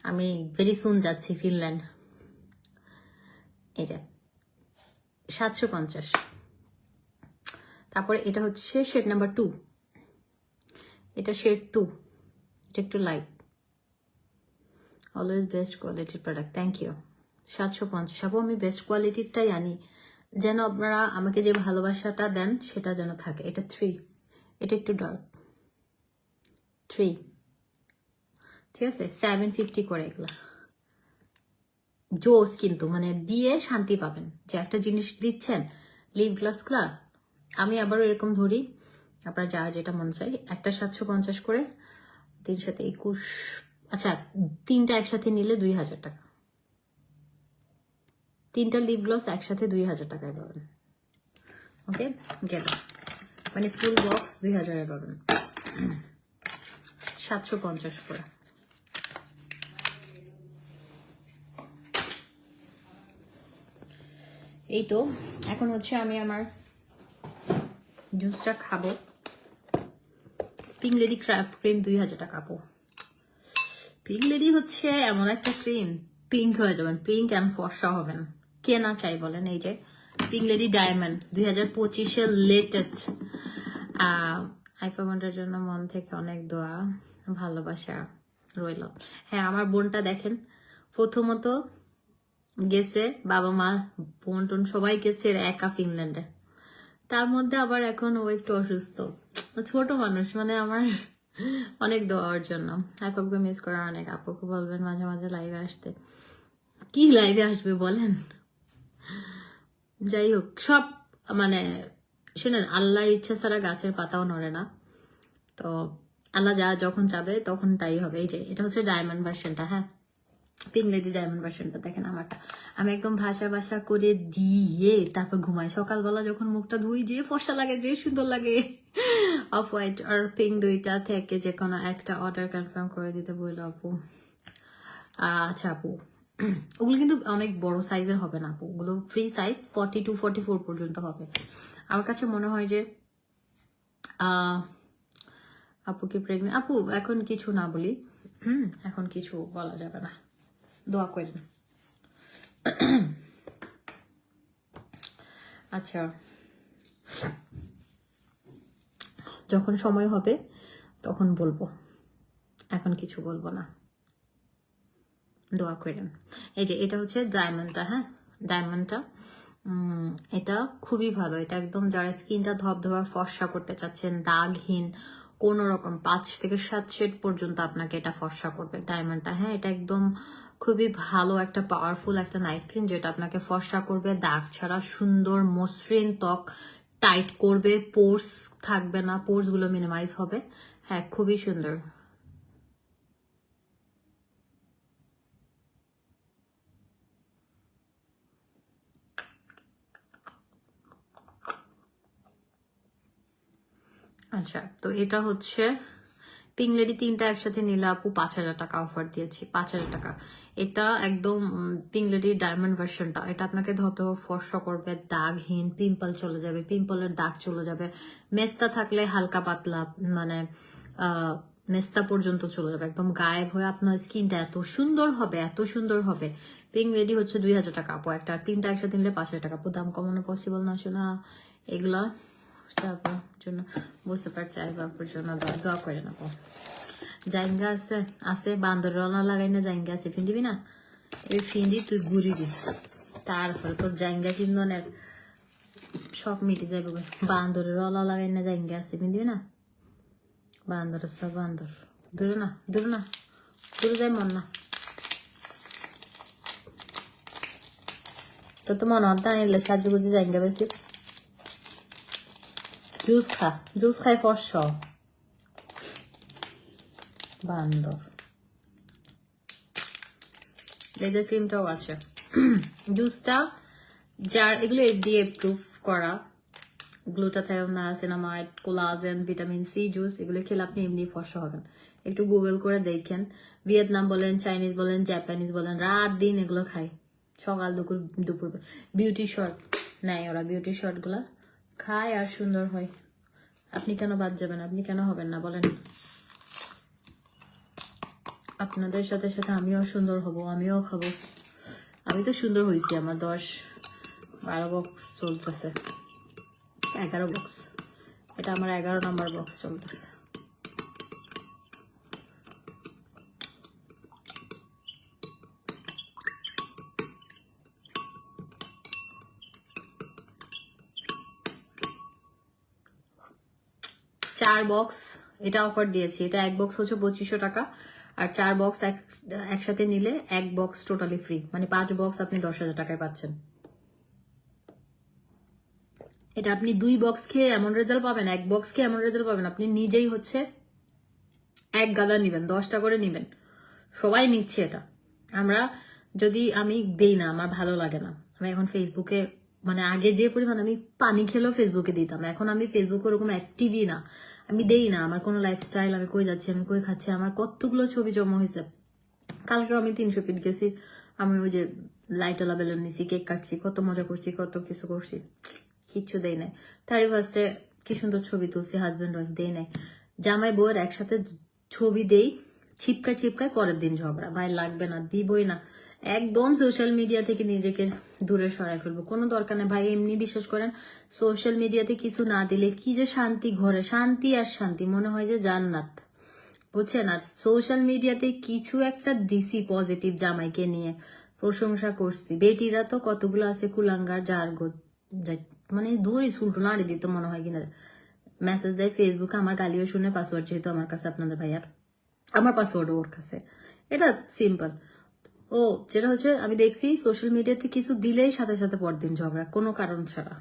S1: আমি ভেরি সুন যাচ্ছি ফিনল্যান্ড। এই যে 750। তারপরে এটা হচ্ছে শেড নাম্বার 2, এটা শেড 2, এটা একটু লাইট। অলওয়েজ বেস্ট কোয়ালিটির প্রোডাক্ট, থ্যাংক ইউ। 750। আপু আমি বেস্ট কোয়ালিটিরটাই আনি, যেন আপনারা আমাকে যে ভালোবাসাটা দেন সেটা যেন থাকে। এটা 3, এটা একটু ডার্ক 3, ঠিক আছে। 750 করে এগুলা। জোস কিন্তু, মানে দিয়ে শান্তি পাবেন যে একটা জিনিস দিচ্ছেন। লিপ গ্লাসগুলা আমি আবারও এরকম ধরি, আপনার যার যেটা মন চাই। একটা 750 করে, 321। আচ্ছা, 3টা একসাথে নিলে 2000 টাকা। 3টা লিপ গ্লস একসাথে 2000 টাকায় পাবেন। ওকে, গেল, মানে ফুল বক্স 2000-এ পাবেন। 750 করে। এই তো এখন হচ্ছে আমি আমার জুসটা খাবো। পিঙ্ক লেডি ক্রিম 2000 টাকা আপু। পিঙ্ক লেডি হচ্ছে এমন একটা ক্রিম, পিঙ্ক হয়ে যাবেন, পিঙ্ক অ্যান্ড ফর্সা হবেন। কে না চাই বলেন? এই যে পিঙ্ক লেডি ডায়মন্ড 2025-এর লেটেস্ট। আইফোনটার জন্য মন থেকে অনেক দোয়া, ভালোবাসা রইল। হ্যাঁ, আমার বোনটা দেখেন, প্রথমত গেছে বাবা মা বোন টোন সবাই গেছে একা ফিনল্যান্ডে। তার মধ্যে আবার এখন ও একটু অসুস্থ, ছোট মানুষ, মানে আমার অনেক দোয়ার জন্য। আপুকে মিস করা অনেক। আপুকে বলবেন মাঝে মাঝে লাইভে আসতে। কি লাইভে আসবে বলেন? যাই হোক, সব মানে শুনেন, আল্লাহর ইচ্ছা ছাড়া গাছের পাতাও নড়ে না। তো আল্লাহ যা যখন চাবে তখন তাই হবে। এই যে এটা হচ্ছে ডায়মন্ড ভার্সনটা। হ্যাঁ, পিঙ্ক লেডি ডায়মন্ড ভার্সনটা দেখেন আমারটা। আমি একদম ভাষা করে দিয়ে তারপর ঘুমাই। সকালবেলা যখন মুখটা ধুই, যে ফর্সা লাগে, যে সুন্দর লাগে। অফ হোয়াইট আর পিঙ্ক দুইটা থেকে যে কোনো একটা অর্ডার কনফার্ম করে দিতে বললো আপু। আচ্ছা আপু, ওগুলো কিন্তু অনেক বড় সাইজের হবে না আপু, ওগুলো ফ্রি সাইজ 42-44 পর্যন্ত হবে। আমার কাছে মনে হয় যে আপু কি প্রেগনেন্ট? আপু এখন কিছু না বলি, এখন কিছু বলা যাবে না, দোয়া করেন। আচ্ছা, যখন সময় হবে তখন বলবো, এখন কিছু বলবো না, দোয়া করেন। এই যে এটা হচ্ছে ডায়মন্ডটা। হ্যাঁ, ডায়মন্ডটা এটা খুবই ভালো। এটা একদম যারা স্কিনটা ধবধবা ফর্সা করতে চাচ্ছেন, দাগহীন, কোনো রকম 5 থেকে 7 শেড পর্যন্ত আপনাকে এটা ফর্সা করবে ডায়মন্ডটা। হ্যাঁ, এটা একদম খুবই ভালো একটা পাওয়ারফুল একটা নাইট ক্রিম, যেটা আপনাকে ফর্সা করবে, দাগ ছাড়া সুন্দর মসৃণ ত্বক টাইট করবে, পোর্স থাকবে না, পোর্স গুলো মিনিমাইজ হবে। হ্যাঁ, খুবই সুন্দর। আচ্ছা, তো এটা হচ্ছে পিঙ্ক লেডি 3টা একসাথে নিলে আপু 5000 টাকা অফার দিয়েছি, 5000 টাকা। এটা একদম পিঙ্ক লেডি ডায়মন্ড ভার্সনটা। এটা আপনাকে ধরতে ফর্সা করবে, দাগহীন, পিম্পল চলে যাবে, পিম্পলের দাগ চলে যাবে, মেস্তা থাকলে হালকা পাতলা, মানে মেস্তা পর্যন্ত চলে যাবে, একদম গায়েব হয়ে আপনার স্কিনটা এত সুন্দর হবে, এত সুন্দর হবে। পিঙ্ক লেডি হচ্ছে 2000 টাকা আপু একটা, আর 3টা একসাথে নিলে 5000 টাকা আপু। দাম কমানো পসিবল না শোনা, এগুলা জন্য বুঝতে পারছি। বাপুর জন্য দোয়া করে নেবো। জাইঙ্গা আছে আছে, বান্দর রলা লাগাই না, জাইঙ্গা আছে, ফিন্দিবি না? এই ফিন্দি তুই ঘুরিবি, তারপরে তোর জাইঙ্গা কিন্দনের সব মিটে যাবে। বান্দরের রলা লাগাই না, জাইঙ্গা আছে, ফিন্দিবি না? বান্দর আছে, বান্দর দূরে না, দূরে না, দূরে যাই মন না। তোর তো মনে হতে আনিলে সাজু গুজি জাইঙ্গা বেশি। জুস খা, জুস খাই ফর্স বান্দর। লেজার ক্রিমটাও আছে। জুসটা যার, এগুলো FDA প্রুফ করা, glutathione, niacinamide, collagen, vitamin C juice, এগুলো খেলে আপনি এমনি ফর্সা হবেন। একটু গুগল করে দেখেন, ভিয়েতনাম বলেন, চাইনিজ বলেন, জাপানিজ বলেন, রাত দিন এগুলো খায়, সকাল দুপুর বিউটি শর্ট নেয় ওরা, বিউটি শর্টগুলো খায় আর সুন্দর হয়। আপনি কেন বাদ যাবেন? আপনি কেন হবেন না বলেন? আপনাদের সাথে সাথে আমিও সুন্দর হব, আমিও খাবো। আমি তো সুন্দর হয়েছি, আমার 10-12 বক্স চলতেছে, 11 বক্স, এটা আমার 11 নম্বর বক্স চলতেছে। চার বক্স এটা অফার দিয়েছি, এটা এক বক্স হচ্ছে 2500 টাকা, আর 4 বক্স একসাথে নিলে এক বক্স টোটালি ফ্রি, মানে 5 বক্স আপনি 10,000 টাকায় পাচ্ছেন। এটা আপনি 2 বক্স খেয়ে এমন রেজাল্ট পাবেন, এক বক্স খেয়ে এমন রেজাল্ট পাবেন, আপনি নিজেই হচ্ছে এক গাদা নিবেন, 10টা করে নিবেন, সবাই নিচ্ছে এটা। আমি দেই না, আমার ভালো লাগে না। আমি এখন ফেসবুকে মানে আগে যে পরিমাণ আমি পানি খেলেও ফেসবুকে দিতাম, এখন আমি ফেসবুকে ওরকম অ্যাক্টিভই না, আমি দেই না। আমার কোনো লাইফস্টাইল, আমি কই যাচ্ছি, আমি কই খাচ্ছি, আমার কতগুলো ছবি জমা হয়েছে। কালকেও আমি 300 ফিট গেছি, আমি ওই যে লাইটওয়ালা বেলুন নিছি, কেক কাটছি, কত মজা করছি, কত কিছু করছি, কিচ্ছু দেই নাই। 31st কি সুন্দর ছবি তুলছি, হাজব্যান্ড ওয়াইফ, দেই নাই। জামাই বউয়ের একসাথে ছবি দেই, ছিপকায় পরের দিন ঝগড়া, ভাই লাগবে না, দিবই না, একদম সোশ্যাল মিডিয়া থেকে নিজেকে দূরে সরাই ফেলবো, কোনো দরকার নেই ভাই। এমনি বিশ্বাস করেন, সোশ্যাল মিডিয়াতে কিছু না দিলে কি যে শান্তি, ঘরে শান্তি আর শান্তি, মনে হয় যে জান্নাত, বুঝছেন। আর সোশ্যাল মিডিয়াতে কিছু একটা দিছি পজিটিভ, জামাইকে নিয়ে প্রশংসা করছি, বেটিরা তো কতগুলো আছে কুলাঙ্গার, মানে দূরই সুলটু নাড়ি দিত মনে হয় কিনা, মেসেজ দেয় ফেসবুকে, আমার গালিও শুনে, পাসওয়ার্ড যেহেতু আমার কাছে আপনাদের ভাইয়ার, আমার পাসওয়ার্ডও ওর কাছে, এটা সিম্পল। ও যেটা হচ্ছে আমি দেখছি সোশ্যাল মিডিয়াতে কিছু দিলেই সাথে সাথে পরদিন ঝগড়া, কোনো কারণ ছাড়া,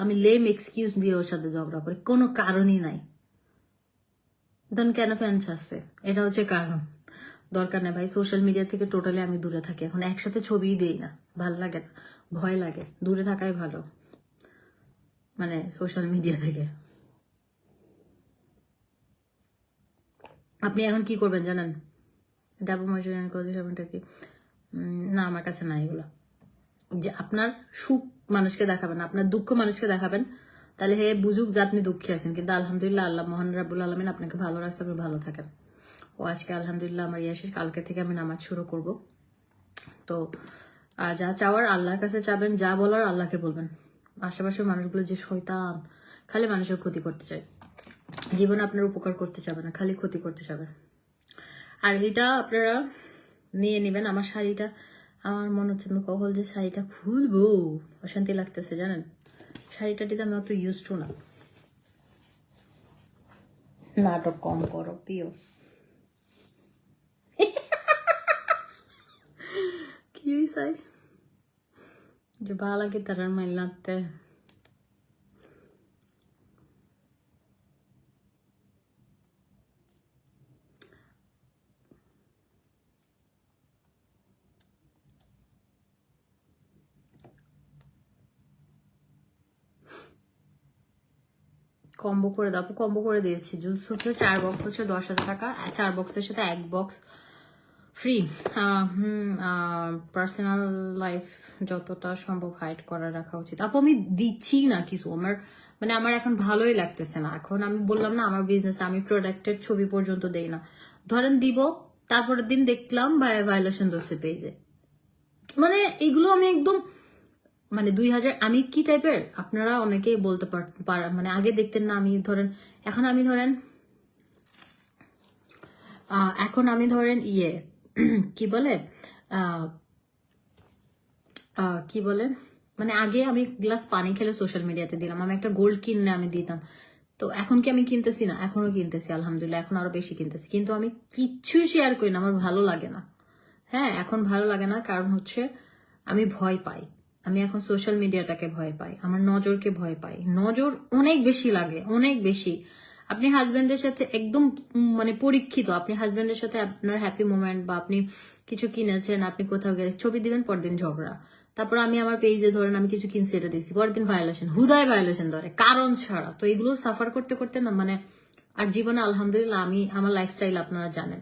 S1: আমি লেম এক্সকিউজ দিয়ে ওর সাথে ঝগড়া করি, কোনো কারণই নাই। দেন কেন ফ্যান্স আসছে, এটা হচ্ছে কারণ। দরকার নেই ভাই, সোশ্যাল মিডিয়া থেকে টোটালি আমি দূরে থাকি এখন, একসাথে ছবিই দেই না, ভাল লাগে না, ভয় লাগে, দূরে থাকাই ভালো, মানে সোশ্যাল মিডিয়া থেকে। আপনি এখন কি করবেন জানেন, ডাবল ময়শ্চারাইজার কোজি সাবানটা কি, না আমার কাছে নাই এগুলো। যে আপনার সুখ মানুষকে দেখাবেন, আপনার দুঃখ মানুষকে দেখাবেন, তাহলে হে বুঝুক যে আপনি দুঃখী আছেন, কিন্তু আলহামদুলিল্লাহ আল্লাহ মহান রাব্বুল আলামিন আপনাকে ভালো রাখছে, আপনি ভালো থাকেন। ও আজকে আলহামদুলিল্লাহ আমার শেষ, কালকে থেকে আমি নামাজ শুরু করব। তো যা চাওয়ার আল্লাহর কাছে চাবেন, যা বলার আল্লাহকে বলবেন। আশেপাশের মানুষগুলো যে শয়তান, খালি মানুষের ক্ষতি করতে চায়, জীবনে আপনার উপকার করতে চাবে না, খালি ক্ষতি করতে চাবে। আর এটা আপনারা নিয়ে নেবেন। আমার শাড়িটা, আমার মনে হচ্ছে আমি কখন যে শাড়িটা খুলবো, অশান্তি লাগতেছে জানেন, শাড়িটাটিতে আমি অত ইউজ টু না। নাটক কম করো প্রিয়। কি হয়েছে যে ভালো লাগে তারার মাইল নাড়তে। কম্বো করে দাও, কম্বো করে দিয়েছি। জুস হচ্ছে 4 বক্স হচ্ছে 10,000 টাকা, 4 বক্সের সাথে 1 বক্স ফ্রি। পার্সোনাল লাইফ যতটা সম্ভব হাইড করে রাখা উচিত। আপু আমি দিচ্ছি না কিছু, আমার এখন ভালোই লাগতেছে না। এখন আমি বললাম না আমার বিজনেস, আমি প্রোডাক্টের ছবি পর্যন্ত দেই না। ধরেন দিব, তারপরের দিন দেখলাম ভায়োলেশন ধরছে পেজে, মানে এগুলো আমি একদম 2000, আমি কি টাইপের আপনারা অনেকেই বলতে পারেন, আগে দেখতেন না আমি ধরেন, এখন আমি ধরেন ইয়ে কি বলে কি বলে, আগে আমি গ্লাস পানি খেলে সোশ্যাল মিডিয়াতে দিলাম, আমি একটা গোল্ড কিনে আমি দিতাম। তো এখন কি আমি কিনতেছি না? এখনো কিনতেছি আলহামদুলিল্লাহ, এখন আরো বেশি কিনতেছি, কিন্তু আমি কিচ্ছু শেয়ার করি না, আমার ভালো লাগে না। হ্যাঁ, এখন ভালো লাগে না, কারণ হচ্ছে আমি ভয় পাই, আমি এখন সোশ্যাল মিডিয়াটাকে ভয় পাই, আমার নজরকে ভয় পাই, নজর অনেক বেশি লাগে, অনেক বেশি। আপনি হাজবেন্ডের সাথে একদম পরীক্ষিত, আপনি হাজবেন্ডের সাথে আপনার হ্যাপি মোমেন্ট বা আপনি কিছু কিনেছেন, আপনি কোথাও গেলে ছবি দিবেন, পরদিন ঝগড়া। তারপর আমি আমার পেজে ধরেন আমি কিছু কিনছি, এটা দিচ্ছি, পরদিন ভায়োলেশন, হুদায় ভায়োলেশন ধরে কারণ ছাড়া। তো এগুলো সাফার করতে করতে না আর জীবনে আলহামদুলিল্লাহ আমি আমার লাইফস্টাইল আপনারা জানেন,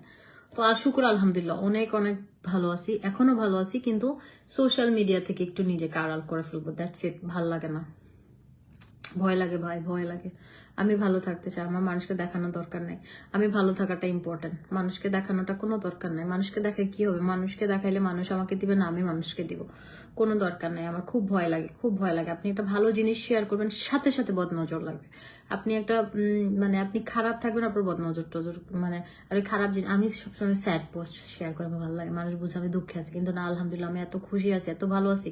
S1: তো আজ শুক্র আলহামদুলিল্লাহ অনেক অনেক ভালো আছি, এখনো ভালো আছি, কিন্তু সোশ্যাল মিডিয়া থেকে একটু নিজেকে আড়াল করে ফেলবো, দ্যাটস ইট। ভাল লাগে না, ভয় লাগে ভাই, ভয় লাগে। আমি ভালো থাকতে চাই, আমার মানুষকে দেখানোর দরকার নেই। আমি ভালো থাকাটা ইম্পর্টেন্ট, মানুষকে দেখানোটা কোনো দরকার নেই। মানুষকে দেখায় কি হবে? মানুষকে দেখাইলে মানুষ আমাকে দিবে না, আমি মানুষকে দিব, কোনো দরকার নেই। আমার খুব ভয় লাগে, খুব ভয় লাগে। আপনি একটা ভালো জিনিস শেয়ার করবেন, সাথে সাথে বদনজর লাগবে। আপনি একটা মানে আপনি খারাপ থাকবেন, আপনার বদনজর টজর মানে আর ওই খারাপ জিনিস। আমি সবসময় স্যাড পোস্ট শেয়ার করে আমার ভালো লাগে, মানুষ বুঝে আমি দুঃখে আছি, কিন্তু না, আলহামদুলিল্লাহ আমি এত খুশি আছি, এত ভালো আছি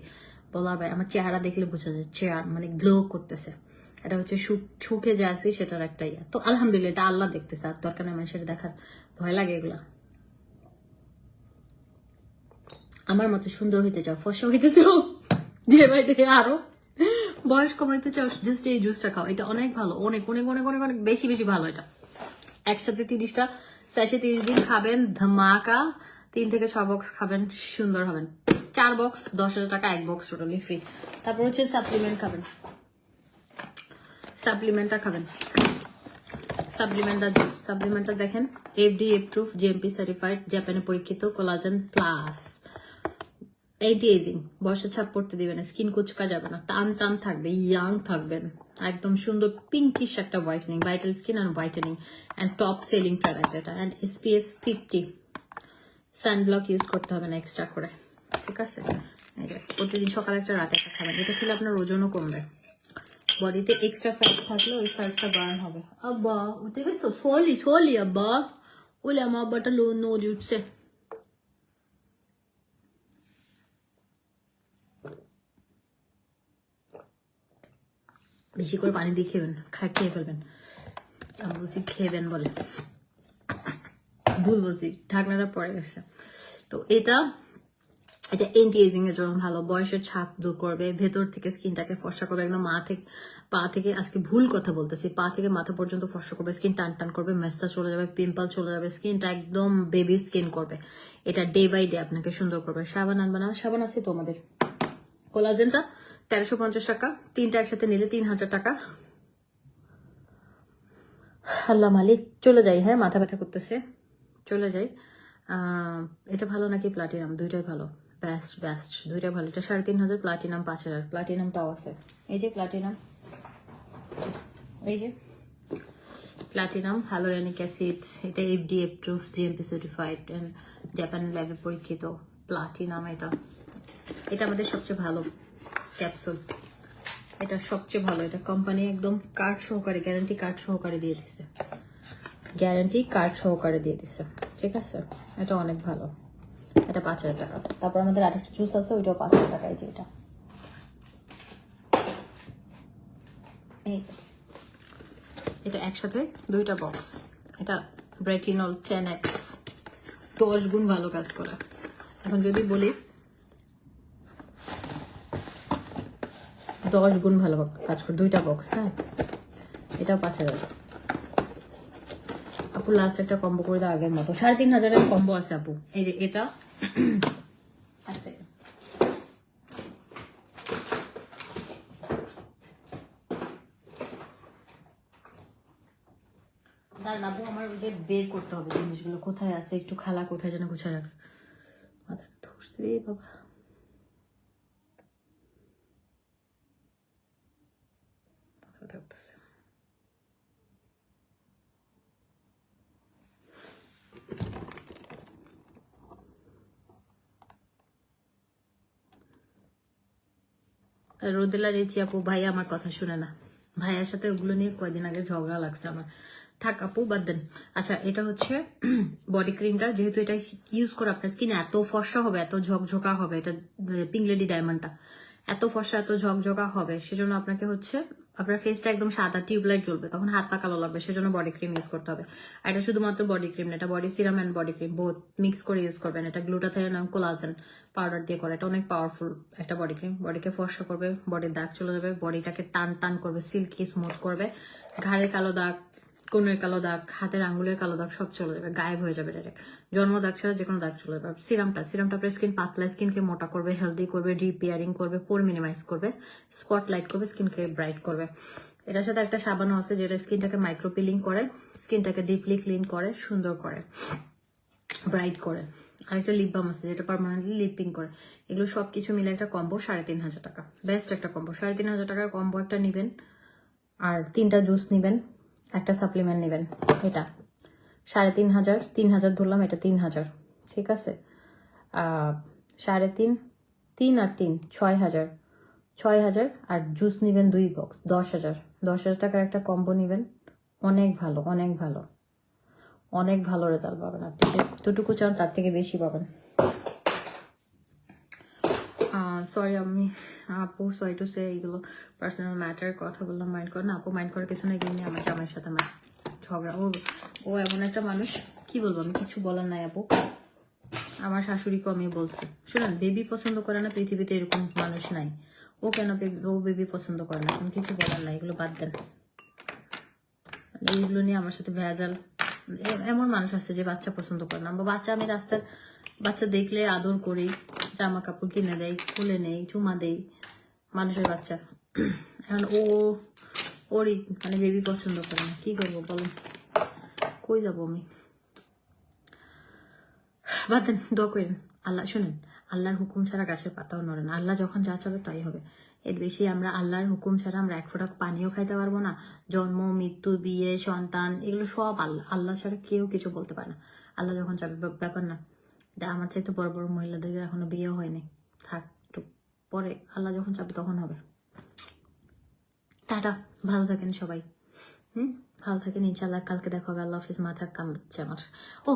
S1: বলার ভাই। আমার চেহারা দেখলে বোঝা যায়, চেয়ার মানে গ্লো করতেছে। এটা হচ্ছে সুখে যে আছি সেটার একটা ইয়া। তো আলহামদুলিল্লাহ এটা আল্লাহ দেখতেছে, আর দরকার নেই মানুষের দেখার। ভয় লাগে এগুলা। আমার মতো সুন্দর হইতে চাও, ফর্সা হইতে চাও, যে ভাই দেখে আরো বয়স কমাইতে চাও, জাস্ট এই জুসটা খাও। এটা অনেক ভালো, অনেক অনেক অনেক অনেক অনেক বেশি বেশি ভালো। এটা একসাথে 30টা স্যাশে 30 দিন খাবেন, ধামাকা। 3 থেকে 6 বক্স খাবেন, সুন্দর হবেন। 4 বক্স 10,000 টাকা, 1 বক্স টোটালি ফ্রি। তারপর হচ্ছে সাপ্লিমেন্ট খাবেন, সাপ্লিমেন্টটা খাবেন। সাপ্লিমেন্টটা দেখেন, FDA এপ্রুভ, GMP সার্টিফাইড, জাপানে পরীক্ষিত, কোলাজেন প্লাস, এন্টি এজিং, বয়সের ছাপ পড়তে দিবে না, স্কিন কুচকা যাবে না, টান টান থাকবে, ইয়াং থাকবেন, একদম সুন্দর পিঙ্কিশ একটা whitening, vital skin and whitening and top selling product এটা। অ্যান্ড SPF 50 সানব্লক ইউজ করতে হবে না এক্সট্রা করে, ঠিক আছে? এই যে প্রতিদিন সকালে একটা, রাতে একটা খাবেন। এটা খেলে আপনার ওজনও কমবে, বডিতে এক্সট্রা ফ্যাট থাকলে ওই ফ্যাটটা বার্ন হবে। আব্বা উঠে গেছো? সোলি আব্বা, ওলে আমার আব্বাটা নদী উঠছে। বেশি করে পানি দিয়ে খেবেন, খেয়ে ফেলবেন। আমি বলছি খেবেন বলে, ভুল বলছি, ঢাকনাটা পড়ে গেছে। তো এটা এন্টি এজিং এর জন্য ভালো, বয়সের ছাপ দূর করবে, ভেতর থেকে স্কিনটাকে ফর্সা করবে, একদম পা থেকে, আজকে ভুল কথা বলতেছি, পা থেকে মাথা পর্যন্ত ফর্সা করবে, স্কিন টান টান করবে, মেস্তা চলে যাবে, পিম্পল চলে যাবে, স্কিনটা একদম বেবি স্কিন করবে। এটা ডে বাই ডে আপনাকে সুন্দর করবে। সাবান আনবে না? সাবান আছে তোমাদের। কোলাজেনটা 1350 টাকা, 3টা একসাথে নিলে 3000 টাকা। আল্লাহ মালিক, চলে যাই, হ্যাঁ মাথা ব্যথা করতেছে, চলে যাই। এটা ভালো নাকি প্লাটিনাম? দুইটাই ভালো, বেস্ট দুইটাই ভালো। এটা 3500, প্লাটিনাম 5000। প্লাটিনামটাও আছে, এই যে প্লাটিনাম, এই যে প্লাটিনাম হ্যালোরেনিক অ্যাসিড। এটা FDA approve, GMP certified and Japan ল্যাবে পরীক্ষিত প্লাটিনাম। এটা আমাদের সবচেয়ে ভালো ক্যাপসুল, এটা সবচেয়ে ভালো। এটা কোম্পানি একদম কার্ড সহকারে, গ্যারান্টি কার্ড সহকারে দিয়ে দিচ্ছে, গ্যারান্টি কার্ড সহকারে দিয়ে দিচ্ছে, ঠিক আছে? এটা অনেক ভালো, এটা 5000 টাকা। তারপর আমাদের আরেকটা জুস আছে, ওইটাও 5000 টাকায়। যে এটা একসাথে 2টা বক্স। এটা ব্রেটিনল 10x, 10 গুণ ভালো কাজ করে। এখন যদি বলি 10 গুণ ভালো কাজ করে, 2টা বক্স, হ্যাঁ এটাও 5000। আপু লাস্ট একটা কম্বো করে দাও আগের মতো, 3500 কম্বো আছে আপু। এই যে এটা দাঁড়ান আপু, আমার বের করতে হবে জিনিসগুলো কোথায় আছে, একটু খালা কোথায় যেন গুছায় রাখছে, মাথা ধরছে রে বাবা। থাকতেছে রোদেলা রেচি আপু, ভাই আমার কথা শুনে না, ভাইয়ার সাথে ওগুলো নিয়ে কয়দিন আগে ঝগড়া লাগছে আমার। থাক আপু, বাদ দেন। আচ্ছা, এটা হচ্ছে বডি ক্রিমটা, যেহেতু এটা ইউজ করে আপনার স্কিন এত ফর্সা হবে, এত ঝকঝকা হবে, এটা পিঙ্ক লেডি ডায়মন্ডটা এত ফর্সা, এত ঝকঝকা হবে, সেজন্য আপনাকে হচ্ছে আপনার ফেসটা একদম সাদা টিউবলাইট জ্বলবে, তখন হাত পা কালো লাগবে, সেজন্য বডি ক্রিম ইউজ করতে হবে। আর এটা শুধুমাত্র বডি ক্রিম না, এটা body serum and body cream both mix করে ইউজ করবেন। এটা গ্লুটাথাইন এবং কোলাজেন পাউডার দিয়ে করে, এটা অনেক পাওয়ারফুল একটা বডি ক্রিম। বডিকে ফর্সা করবে, বডির দাগ চলে যাবে, বডিটাকে টান টান করবে, সিল্কি স্মুথ করবে, ঘাড়ে কালো দাগ, কোনের কালো দাগ, হাতের আঙ্গুলের কালো দাগ সব চলে যাবে, গায়েব হয়ে যাবে ডাইরেক্ট। জন্ম দাগ ছাড়া যে কোনো দাগ চলে যাবে। সিরামটা আপনার স্কিন পাতলা, স্কিনকে মোটা করবে, হেলদি করবে, রিপেয়ারিং করবে, পোর মিনিমাইজ করবে, স্পটলাইট করবে, স্কিনকে ব্রাইট করবে। এটার সাথে একটা সাবানও আছে যেটা স্কিনটাকে মাইক্রো পিলিং করে, স্কিনটাকে ডিপলি ক্লিন করে, সুন্দর করে, ব্রাইট করে। আরেকটা লিপ বাম আছে যেটা পার্মানেন্টলি লিপিং করে। এগুলো সবকিছু মিলে একটা কম্বো 3500 টাকা, বেস্ট একটা কম্বো। 3500 টাকার কম্বো একটা নেবেন, আর 3টা জুস নেবেন, একটা সাপ্লিমেন্ট নেবেন। এটা 3,500, 3,000 ধরলাম, এটা 3,000, ঠিক আছে। 3.5, 3 আর 3, 6,000, 6,000। আর জুস নেবেন 2 বক্স, 10,000, 10,000 টাকার একটা কম্বো নেবেন। অনেক ভালো, অনেক ভালো, অনেক ভালো রেজাল্ট পাবেন আপনি। যতটুকু চান তার থেকে বেশি পাবেন। সরি আমি আপু, সরি টু সে, এইগুলো পার্সোনাল ম্যাটার, কথা বললাম, মাইন্ড করে না আপু, মাইন্ড করার কিছু না। এগুলো নিয়ে আমার জামাইয়ের সাথে আমার ঝগড়া। ও এমন একটা মানুষ, কি বলবো আমি, কিছু বলার নাই আপু। আমার শাশুড়িকে আমি বলছি, শুনুন, বেবি পছন্দ করে না, পৃথিবীতে এরকম মানুষ নাই। ও কেন ও বেবি পছন্দ করে না, এখন কিছু বলার নাই, এগুলো বাদ দেন। এইগুলো নিয়ে আমার সাথে ভেজাল। এমন মানুষ আছে যে বাচ্চা পছন্দ করে না। বাচ্চা, আমি রাস্তার বাচ্চা দেখলে আদর করি, জামা কাপড় কিনে দেয়, খুলে নেই, চুমা দেই, মানুষের বাচ্চা। এখন ওরই মানে বেবি পছন্দ করে না, কি করবো বলেন, কই যাবো আমি। বাদ দেন, দোয়া করেন। আল্লাহ শুনেন, আল্লাহর হুকুম ছাড়া গাছের পাতাও নড়ে না। আল্লাহ যখন যা চাবে তাই হবে। এর বেশি আমরা আল্লাহর হুকুম ছাড়া আমরা এক ফোঁটা পানিও খাইতে পারবো না। জন্ম, মৃত্যু, বিয়ে, সন্তান, এগুলো সব আল্লাহ। আল্লাহ ছাড়া কেউ কিছু বলতে পারে না। আল্লাহ যখন চাবে, ব্যাপার না। আমার চাইতে বড় বড় মহিলাদের এখনো বিয়েও হয়নি, থাক একটু পরে, আল্লাহ যখন চাবে তখন হবে। টাটা, ভালো থাকেন সবাই। ভালো থাকেন, ইনশাল্লাহ কালকে দেখা হবে। আল্লাহ হাফিজ। মাথা কামড়াচ্ছে আমার।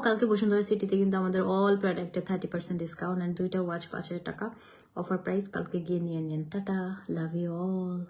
S1: কালকে বসুন্ধরা সিটিতে কিন্তু আমাদের অল প্রোডাক্টে 30% ডিসকাউন্ট, অ্যান্ড 2টা ওয়াচ 5,000 টাকা অফার প্রাইস। কালকে গিয়ে নিয়ে নিন। Tata, love you all.